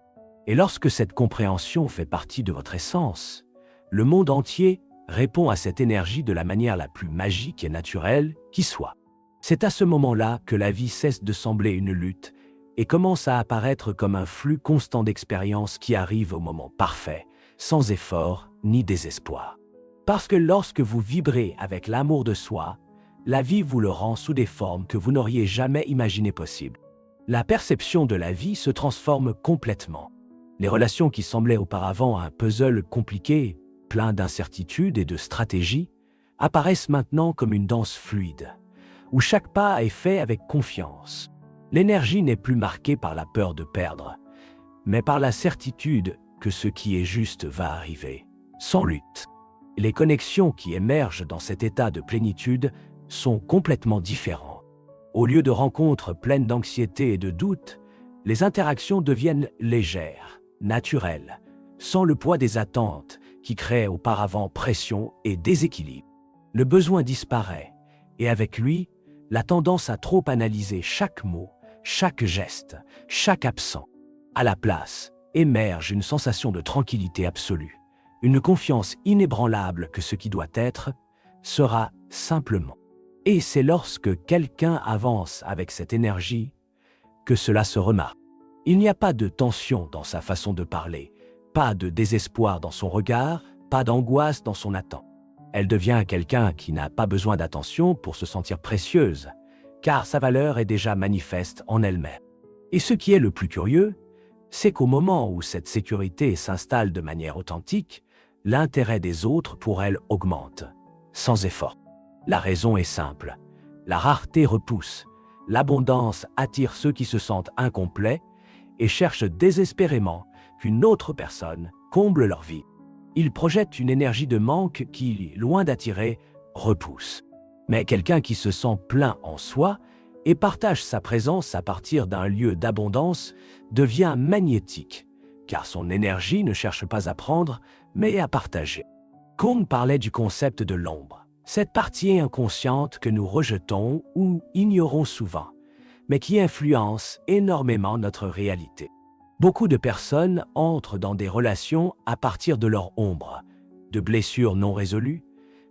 Et lorsque cette compréhension fait partie de votre essence, le monde entier répond à cette énergie de la manière la plus magique et naturelle qui soit. C'est à ce moment-là que la vie cesse de sembler une lutte et commence à apparaître comme un flux constant d'expériences qui arrive au moment parfait, sans effort ni désespoir. Parce que lorsque vous vibrez avec l'amour de soi, la vie vous le rend sous des formes que vous n'auriez jamais imaginées possibles. La perception de la vie se transforme complètement. Les relations qui semblaient auparavant un puzzle compliqué, plein d'incertitudes et de stratégies, apparaissent maintenant comme une danse fluide, où chaque pas est fait avec confiance. L'énergie n'est plus marquée par la peur de perdre, mais par la certitude que ce qui est juste va arriver, sans lutte. Les connexions qui émergent dans cet état de plénitude sont complètement différentes. Au lieu de rencontres pleines d'anxiété et de doute, les interactions deviennent légères, naturelles, sans le poids des attentes qui créaient auparavant pression et déséquilibre. Le besoin disparaît, et avec lui, la tendance à trop analyser chaque mot, chaque geste, chaque absent. À la place, émerge une sensation de tranquillité absolue, une confiance inébranlable que ce qui doit être sera simplement. Et c'est lorsque quelqu'un avance avec cette énergie que cela se remarque. Il n'y a pas de tension dans sa façon de parler, pas de désespoir dans son regard, pas d'angoisse dans son attente. Elle devient quelqu'un qui n'a pas besoin d'attention pour se sentir précieuse, car sa valeur est déjà manifeste en elle-même. Et ce qui est le plus curieux, c'est qu'au moment où cette sécurité s'installe de manière authentique, l'intérêt des autres pour elle augmente, sans effort. La raison est simple. La rareté repousse, l'abondance attire ceux qui se sentent incomplets et cherchent désespérément qu'une autre personne comble leur vie. Ils projettent une énergie de manque qui, loin d'attirer, repousse. Mais quelqu'un qui se sent plein en soi et partage sa présence à partir d'un lieu d'abondance devient magnétique, car son énergie ne cherche pas à prendre, mais à partager. Kong parlait du concept de l'ombre, cette partie inconsciente que nous rejetons ou ignorons souvent, mais qui influence énormément notre réalité. Beaucoup de personnes entrent dans des relations à partir de leur ombre, de blessures non résolues,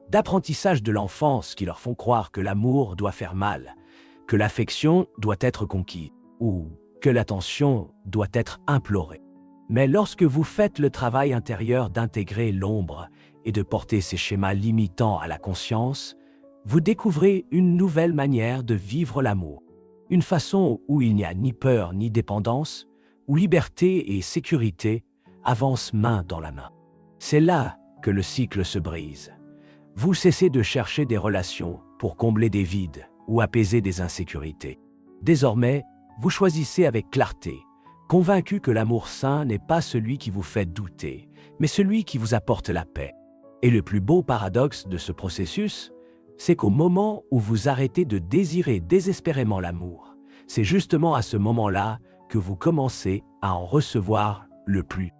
d'apprentissage de l'enfance qui leur font croire que l'amour doit faire mal, que l'affection doit être conquise ou que l'attention doit être implorée. Mais lorsque vous faites le travail intérieur d'intégrer l'ombre et de porter ces schémas limitants à la conscience, vous découvrez une nouvelle manière de vivre l'amour. Une façon où il n'y a ni peur ni dépendance, où liberté et sécurité avancent main dans la main. C'est là que le cycle se brise. Vous cessez de chercher des relations pour combler des vides ou apaiser des insécurités. Désormais, vous choisissez avec clarté, convaincu que l'amour sain n'est pas celui qui vous fait douter, mais celui qui vous apporte la paix. Et le plus beau paradoxe de ce processus, c'est qu'au moment où vous arrêtez de désirer désespérément l'amour, c'est justement à ce moment-là que vous commencez à en recevoir le plus.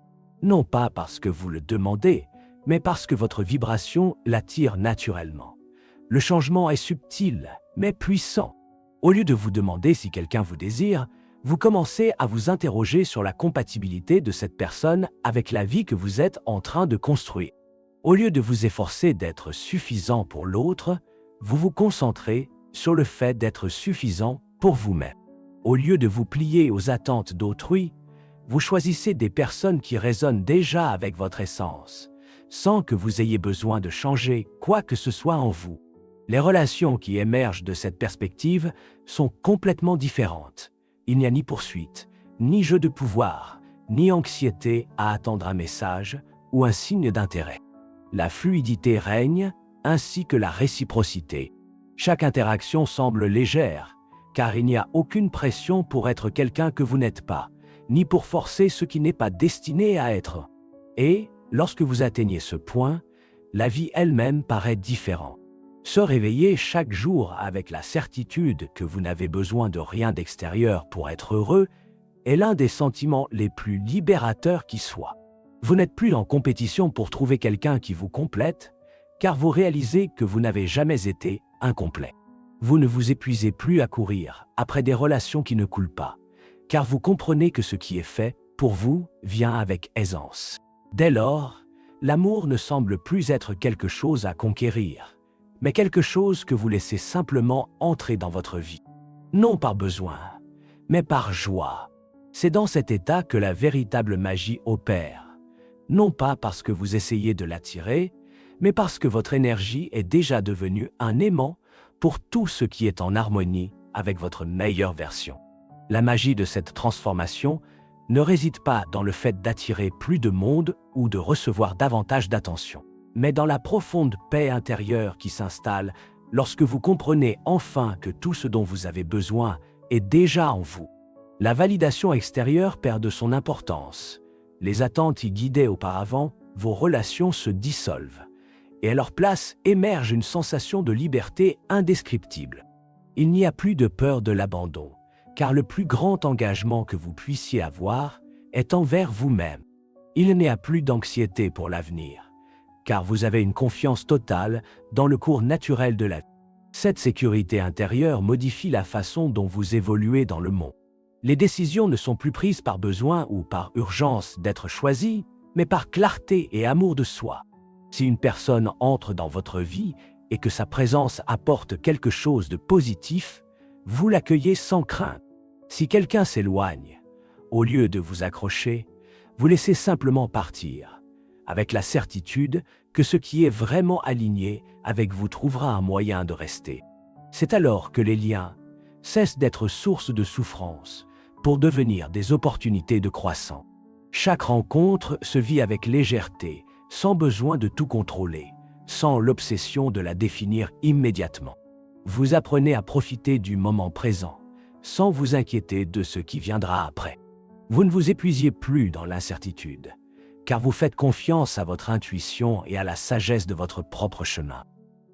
Non pas parce que vous le demandez, mais parce que votre vibration l'attire naturellement. Le changement est subtil, mais puissant. Au lieu de vous demander si quelqu'un vous désire, vous commencez à vous interroger sur la compatibilité de cette personne avec la vie que vous êtes en train de construire. Au lieu de vous efforcer d'être suffisant pour l'autre, vous vous concentrez sur le fait d'être suffisant pour vous-même. Au lieu de vous plier aux attentes d'autrui, vous choisissez des personnes qui résonnent déjà avec votre essence, sans que vous ayez besoin de changer quoi que ce soit en vous. Les relations qui émergent de cette perspective sont complètement différentes. Il n'y a ni poursuite, ni jeu de pouvoir, ni anxiété à attendre un message ou un signe d'intérêt. La fluidité règne, ainsi que la réciprocité. Chaque interaction semble légère, car il n'y a aucune pression pour être quelqu'un que vous n'êtes pas, ni pour forcer ce qui n'est pas destiné à être. Et, lorsque vous atteignez ce point, la vie elle-même paraît différente. Se réveiller chaque jour avec la certitude que vous n'avez besoin de rien d'extérieur pour être heureux est l'un des sentiments les plus libérateurs qui soient. Vous n'êtes plus en compétition pour trouver quelqu'un qui vous complète, car vous réalisez que vous n'avez jamais été incomplet. Vous ne vous épuisez plus à courir après des relations qui ne coulent pas, car vous comprenez que ce qui est fait pour vous vient avec aisance. Dès lors, l'amour ne semble plus être quelque chose à conquérir, mais quelque chose que vous laissez simplement entrer dans votre vie. Non par besoin, mais par joie. C'est dans cet état que la véritable magie opère. Non pas parce que vous essayez de l'attirer, mais parce que votre énergie est déjà devenue un aimant pour tout ce qui est en harmonie avec votre meilleure version. La magie de cette transformation ne réside pas dans le fait d'attirer plus de monde ou de recevoir davantage d'attention, mais dans la profonde paix intérieure qui s'installe lorsque vous comprenez enfin que tout ce dont vous avez besoin est déjà en vous. La validation extérieure perd de son importance. Les attentes y guidaient auparavant, vos relations se dissolvent, et à leur place émerge une sensation de liberté indescriptible. Il n'y a plus de peur de l'abandon, car le plus grand engagement que vous puissiez avoir est envers vous-même. Il n'y a plus d'anxiété pour l'avenir, car vous avez une confiance totale dans le cours naturel de la vie. Cette sécurité intérieure modifie la façon dont vous évoluez dans le monde. Les décisions ne sont plus prises par besoin ou par urgence d'être choisies, mais par clarté et amour de soi. Si une personne entre dans votre vie et que sa présence apporte quelque chose de positif, vous l'accueillez sans crainte. Si quelqu'un s'éloigne, au lieu de vous accrocher, vous laissez simplement partir, avec la certitude que ce qui est vraiment aligné avec vous trouvera un moyen de rester. C'est alors que les liens cessent d'être source de souffrance pour devenir des opportunités de croissance. Chaque rencontre se vit avec légèreté, sans besoin de tout contrôler, sans l'obsession de la définir immédiatement. Vous apprenez à profiter du moment présent, sans vous inquiéter de ce qui viendra après. Vous ne vous épuisiez plus dans l'incertitude, car vous faites confiance à votre intuition et à la sagesse de votre propre chemin.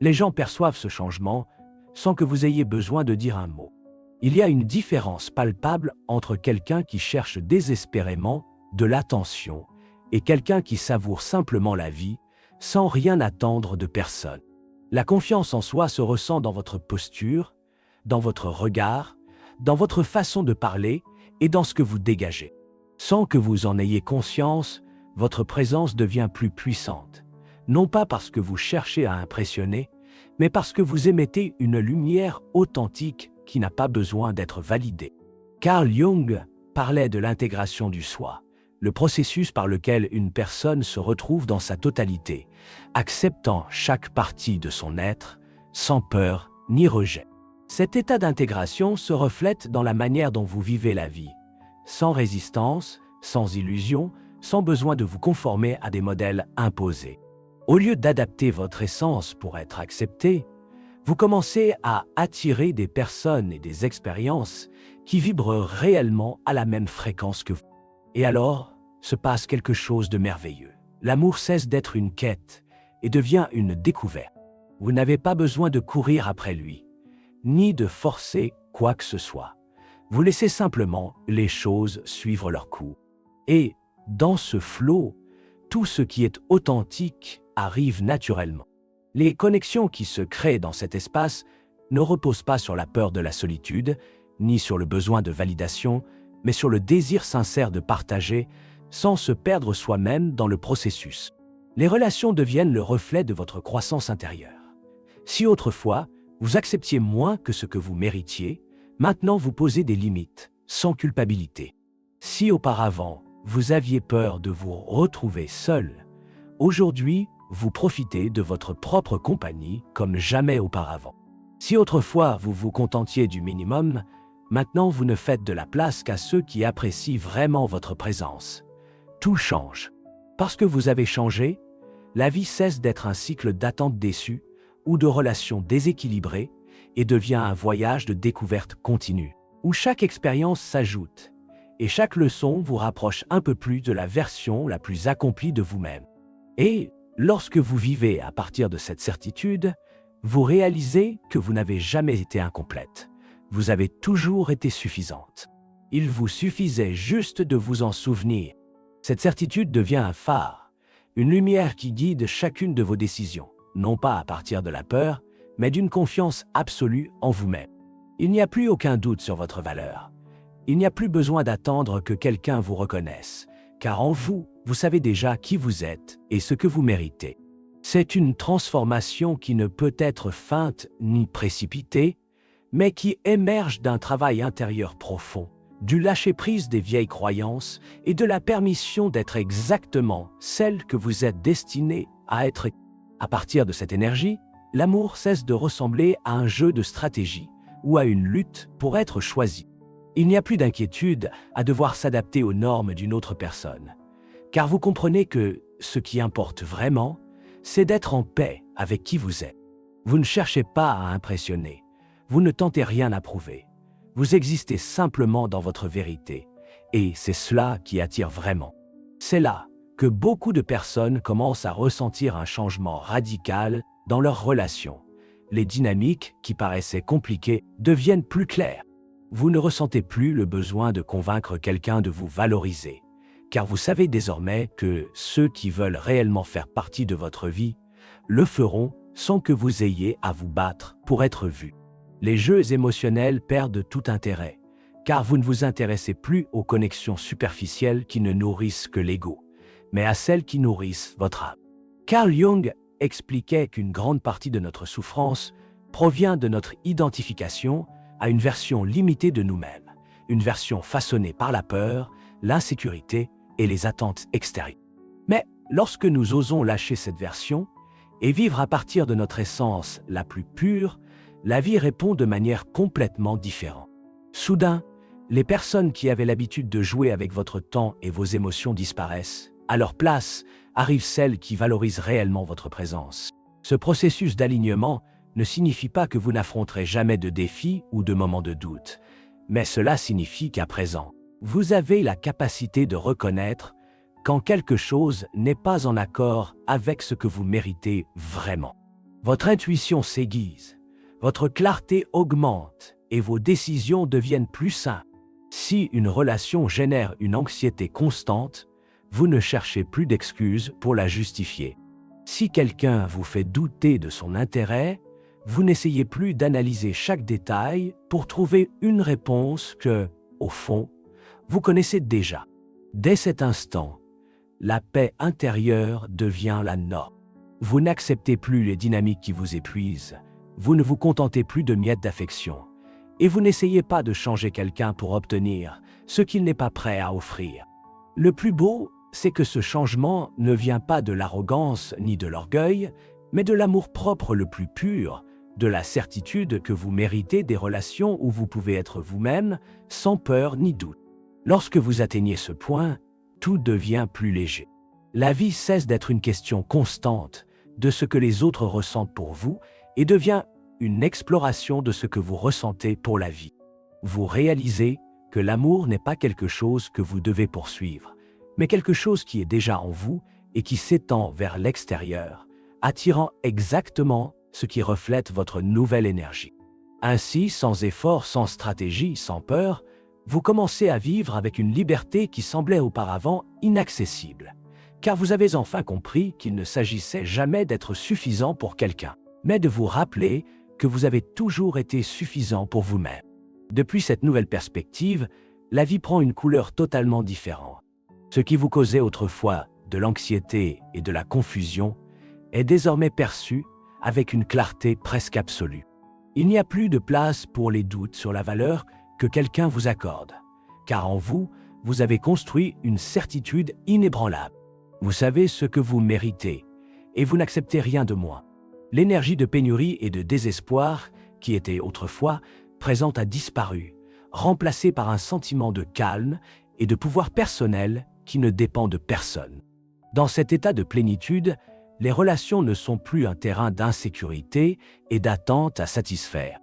Les gens perçoivent ce changement sans que vous ayez besoin de dire un mot. Il y a une différence palpable entre quelqu'un qui cherche désespérément de l'attention et quelqu'un qui savoure simplement la vie sans rien attendre de personne. La confiance en soi se ressent dans votre posture, dans votre regard, dans votre façon de parler et dans ce que vous dégagez. Sans que vous en ayez conscience, votre présence devient plus puissante, non pas parce que vous cherchez à impressionner, mais parce que vous émettez une lumière authentique qui n'a pas besoin d'être validée. Carl Jung parlait de l'intégration du soi, le processus par lequel une personne se retrouve dans sa totalité, acceptant chaque partie de son être, sans peur ni rejet. Cet état d'intégration se reflète dans la manière dont vous vivez la vie, sans résistance, sans illusion, sans besoin de vous conformer à des modèles imposés. Au lieu d'adapter votre essence pour être accepté, vous commencez à attirer des personnes et des expériences qui vibrent réellement à la même fréquence que vous. Et alors, se passe quelque chose de merveilleux. L'amour cesse d'être une quête et devient une découverte. Vous n'avez pas besoin de courir après lui, ni de forcer quoi que ce soit. Vous laissez simplement les choses suivre leur cours. Et, dans ce flot, tout ce qui est authentique arrive naturellement. Les connexions qui se créent dans cet espace ne reposent pas sur la peur de la solitude, ni sur le besoin de validation, mais sur le désir sincère de partager sans se perdre soi-même dans le processus. Les relations deviennent le reflet de votre croissance intérieure. Si autrefois, vous acceptiez moins que ce que vous méritiez, maintenant vous posez des limites, sans culpabilité. Si auparavant, vous aviez peur de vous retrouver seul, aujourd'hui, vous profitez de votre propre compagnie comme jamais auparavant. Si autrefois vous vous contentiez du minimum, maintenant vous ne faites de la place qu'à ceux qui apprécient vraiment votre présence. Tout change. Parce que vous avez changé, la vie cesse d'être un cycle d'attentes déçues ou de relations déséquilibrées et devient un voyage de découverte continue, où chaque expérience s'ajoute et chaque leçon vous rapproche un peu plus de la version la plus accomplie de vous-même. Et lorsque vous vivez à partir de cette certitude, vous réalisez que vous n'avez jamais été incomplète. Vous avez toujours été suffisante. Il vous suffisait juste de vous en souvenir. Cette certitude devient un phare, une lumière qui guide chacune de vos décisions, non pas à partir de la peur, mais d'une confiance absolue en vous-même. Il n'y a plus aucun doute sur votre valeur. Il n'y a plus besoin d'attendre que quelqu'un vous reconnaisse, car en vous, vous savez déjà qui vous êtes et ce que vous méritez. C'est une transformation qui ne peut être feinte ni précipitée, mais qui émerge d'un travail intérieur profond, du lâcher-prise des vieilles croyances et de la permission d'être exactement celle que vous êtes destinée à être. À partir de cette énergie, l'amour cesse de ressembler à un jeu de stratégie ou à une lutte pour être choisi. Il n'y a plus d'inquiétude à devoir s'adapter aux normes d'une autre personne, car vous comprenez que ce qui importe vraiment, c'est d'être en paix avec qui vous êtes. Vous ne cherchez pas à impressionner, vous ne tentez rien à prouver. Vous existez simplement dans votre vérité, et c'est cela qui attire vraiment. C'est là que beaucoup de personnes commencent à ressentir un changement radical dans leurs relations. Les dynamiques qui paraissaient compliquées deviennent plus claires. Vous ne ressentez plus le besoin de convaincre quelqu'un de vous valoriser, car vous savez désormais que ceux qui veulent réellement faire partie de votre vie le feront sans que vous ayez à vous battre pour être vu. Les jeux émotionnels perdent tout intérêt, car vous ne vous intéressez plus aux connexions superficielles qui ne nourrissent que l'ego, mais à celles qui nourrissent votre âme. Carl Jung expliquait qu'une grande partie de notre souffrance provient de notre identification à une version limitée de nous-mêmes, une version façonnée par la peur, l'insécurité et les attentes extérieures. Mais lorsque nous osons lâcher cette version et vivre à partir de notre essence la plus pure, la vie répond de manière complètement différente. Soudain, les personnes qui avaient l'habitude de jouer avec votre temps et vos émotions disparaissent. À leur place, arrivent celles qui valorisent réellement votre présence. Ce processus d'alignement ne signifie pas que vous n'affronterez jamais de défis ou de moments de doute, mais cela signifie qu'à présent, vous avez la capacité de reconnaître quand quelque chose n'est pas en accord avec ce que vous méritez vraiment. Votre intuition s'aiguise, votre clarté augmente et vos décisions deviennent plus simples. Si une relation génère une anxiété constante, vous ne cherchez plus d'excuses pour la justifier. Si quelqu'un vous fait douter de son intérêt, vous n'essayez plus d'analyser chaque détail pour trouver une réponse que, au fond, vous connaissez déjà. Dès cet instant, la paix intérieure devient la norme. Vous n'acceptez plus les dynamiques qui vous épuisent, vous ne vous contentez plus de miettes d'affection, et vous n'essayez pas de changer quelqu'un pour obtenir ce qu'il n'est pas prêt à offrir. Le plus beau, c'est que ce changement ne vient pas de l'arrogance ni de l'orgueil, mais de l'amour-propre le plus pur, de la certitude que vous méritez des relations où vous pouvez être vous-même, sans peur ni doute. Lorsque vous atteignez ce point, tout devient plus léger. La vie cesse d'être une question constante, de ce que les autres ressentent pour vous et devient une exploration de ce que vous ressentez pour la vie. Vous réalisez que l'amour n'est pas quelque chose que vous devez poursuivre, mais quelque chose qui est déjà en vous et qui s'étend vers l'extérieur, attirant exactement ce qui reflète votre nouvelle énergie. Ainsi, sans effort, sans stratégie, sans peur, vous commencez à vivre avec une liberté qui semblait auparavant inaccessible, car vous avez enfin compris qu'il ne s'agissait jamais d'être suffisant pour quelqu'un, mais de vous rappeler que vous avez toujours été suffisant pour vous-même. Depuis cette nouvelle perspective, la vie prend une couleur totalement différente. Ce qui vous causait autrefois de l'anxiété et de la confusion est désormais perçu avec une clarté presque absolue. Il n'y a plus de place pour les doutes sur la valeur que quelqu'un vous accorde, car en vous, vous avez construit une certitude inébranlable. Vous savez ce que vous méritez, et vous n'acceptez rien de moins. L'énergie de pénurie et de désespoir, qui était autrefois présente, a disparu, remplacée par un sentiment de calme et de pouvoir personnel qui ne dépend de personne. Dans cet état de plénitude, les relations ne sont plus un terrain d'insécurité et d'attente à satisfaire.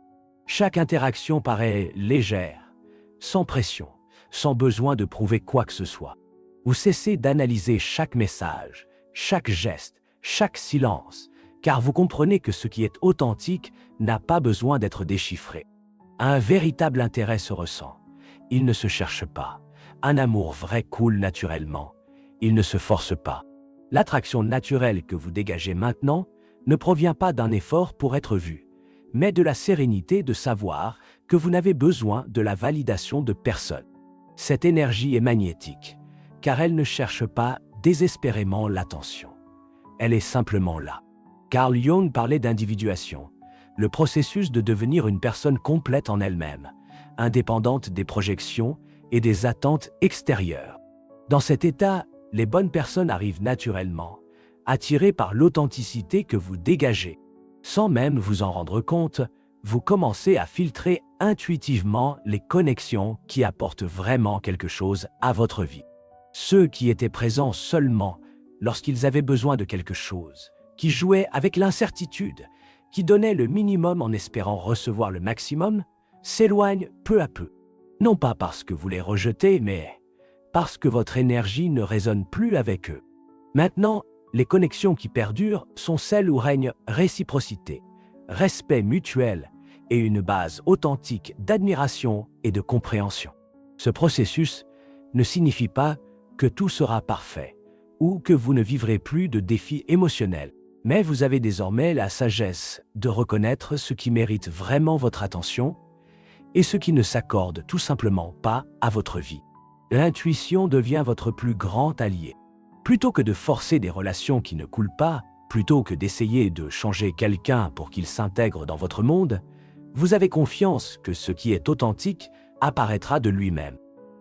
Chaque interaction paraît légère, sans pression, sans besoin de prouver quoi que ce soit. Vous cessez d'analyser chaque message, chaque geste, chaque silence, car vous comprenez que ce qui est authentique n'a pas besoin d'être déchiffré. Un véritable intérêt se ressent. Il ne se cherche pas. Un amour vrai coule naturellement. Il ne se force pas. L'attraction naturelle que vous dégagez maintenant ne provient pas d'un effort pour être vu, mais de la sérénité de savoir que vous n'avez besoin de la validation de personne. Cette énergie est magnétique, car elle ne cherche pas désespérément l'attention. Elle est simplement là. Carl Jung parlait d'individuation, le processus de devenir une personne complète en elle-même, indépendante des projections et des attentes extérieures. Dans cet état, les bonnes personnes arrivent naturellement, attirées par l'authenticité que vous dégagez. Sans même vous en rendre compte, vous commencez à filtrer intuitivement les connexions qui apportent vraiment quelque chose à votre vie. Ceux qui étaient présents seulement lorsqu'ils avaient besoin de quelque chose, qui jouaient avec l'incertitude, qui donnaient le minimum en espérant recevoir le maximum, s'éloignent peu à peu. Non pas parce que vous les rejetez, mais parce que votre énergie ne résonne plus avec eux. Maintenant, les connexions qui perdurent sont celles où règne réciprocité, respect mutuel et une base authentique d'admiration et de compréhension. Ce processus ne signifie pas que tout sera parfait ou que vous ne vivrez plus de défis émotionnels, mais vous avez désormais la sagesse de reconnaître ce qui mérite vraiment votre attention et ce qui ne s'accorde tout simplement pas à votre vie. L'intuition devient votre plus grand allié. Plutôt que de forcer des relations qui ne coulent pas, plutôt que d'essayer de changer quelqu'un pour qu'il s'intègre dans votre monde, vous avez confiance que ce qui est authentique apparaîtra de lui-même.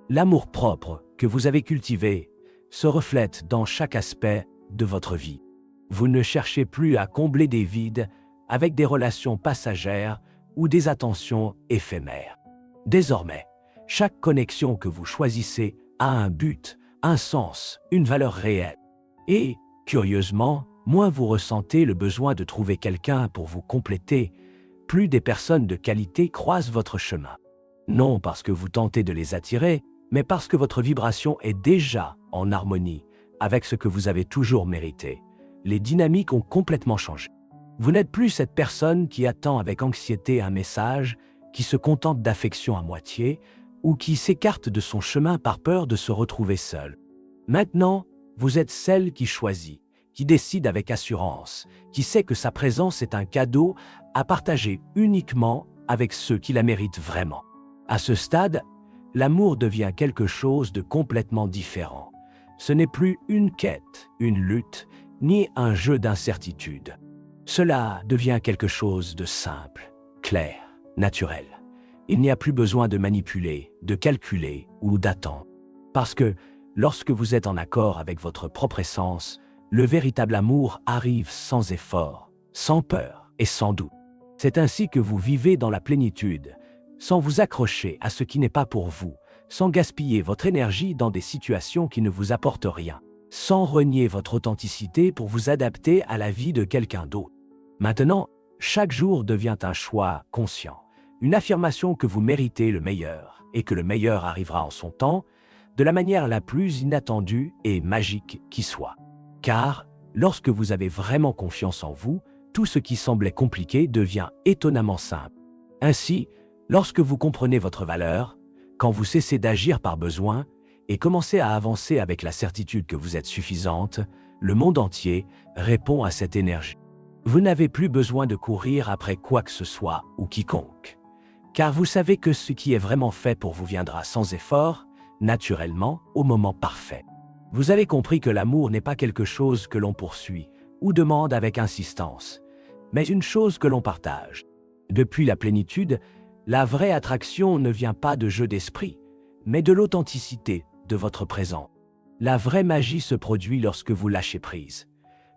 L'amour-propre que vous avez cultivé se reflète dans chaque aspect de votre vie. Vous ne cherchez plus à combler des vides avec des relations passagères ou des attentions éphémères. Désormais, chaque connexion que vous choisissez a un but, un sens, une valeur réelle. Et, curieusement, moins vous ressentez le besoin de trouver quelqu'un pour vous compléter, plus des personnes de qualité croisent votre chemin. Non parce que vous tentez de les attirer, mais parce que votre vibration est déjà en harmonie avec ce que vous avez toujours mérité. Les dynamiques ont complètement changé. Vous n'êtes plus cette personne qui attend avec anxiété un message, qui se contente d'affection à moitié, ou qui s'écarte de son chemin par peur de se retrouver seule. Maintenant, vous êtes celle qui choisit, qui décide avec assurance, qui sait que sa présence est un cadeau à partager uniquement avec ceux qui la méritent vraiment. À ce stade, l'amour devient quelque chose de complètement différent. Ce n'est plus une quête, une lutte, ni un jeu d'incertitude. Cela devient quelque chose de simple, clair, naturel. Il n'y a plus besoin de manipuler, de calculer ou d'attendre. Parce que, lorsque vous êtes en accord avec votre propre essence, le véritable amour arrive sans effort, sans peur et sans doute. C'est ainsi que vous vivez dans la plénitude, sans vous accrocher à ce qui n'est pas pour vous, sans gaspiller votre énergie dans des situations qui ne vous apportent rien. sans renier votre authenticité pour vous adapter à la vie de quelqu'un d'autre. Maintenant, chaque jour devient un choix conscient, une affirmation que vous méritez le meilleur et que le meilleur arrivera en son temps, de la manière la plus inattendue et magique qui soit. Car, lorsque vous avez vraiment confiance en vous, tout ce qui semblait compliqué devient étonnamment simple. Ainsi, lorsque vous comprenez votre valeur, quand vous cessez d'agir par besoin et commencez à avancer avec la certitude que vous êtes suffisante, le monde entier répond à cette énergie. Vous n'avez plus besoin de courir après quoi que ce soit ou quiconque, car vous savez que ce qui est vraiment fait pour vous viendra sans effort, naturellement, au moment parfait. Vous avez compris que l'amour n'est pas quelque chose que l'on poursuit ou demande avec insistance, mais une chose que l'on partage. Depuis la plénitude, la vraie attraction ne vient pas de jeu d'esprit, mais de l'authenticité de votre présent. La vraie magie se produit lorsque vous lâchez prise,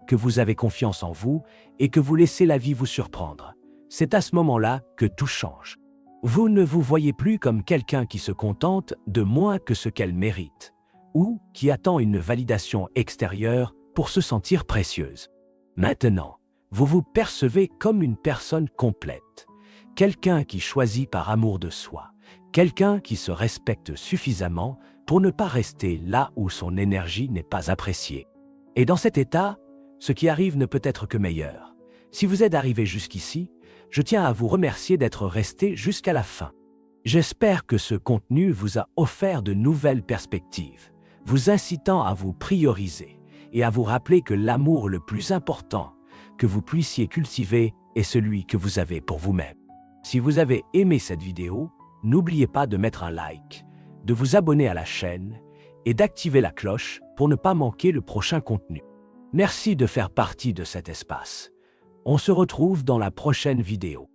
que vous avez confiance en vous et que vous laissez la vie vous surprendre. C'est à ce moment-là que tout change. Vous ne vous voyez plus comme quelqu'un qui se contente de moins que ce qu'elle mérite, ou qui attend une validation extérieure pour se sentir précieuse. Maintenant, vous vous percevez comme une personne complète, quelqu'un qui choisit par amour de soi, quelqu'un qui se respecte suffisamment pour ne pas rester là où son énergie n'est pas appréciée. Et dans cet état, ce qui arrive ne peut être que meilleur. Si vous êtes arrivé jusqu'ici, je tiens à vous remercier d'être resté jusqu'à la fin. J'espère que ce contenu vous a offert de nouvelles perspectives, vous incitant à vous prioriser et à vous rappeler que l'amour le plus important que vous puissiez cultiver est celui que vous avez pour vous-même. Si vous avez aimé cette vidéo, n'oubliez pas de mettre un like, de vous abonner à la chaîne et d'activer la cloche pour ne pas manquer le prochain contenu. Merci de faire partie de cet espace. On se retrouve dans la prochaine vidéo.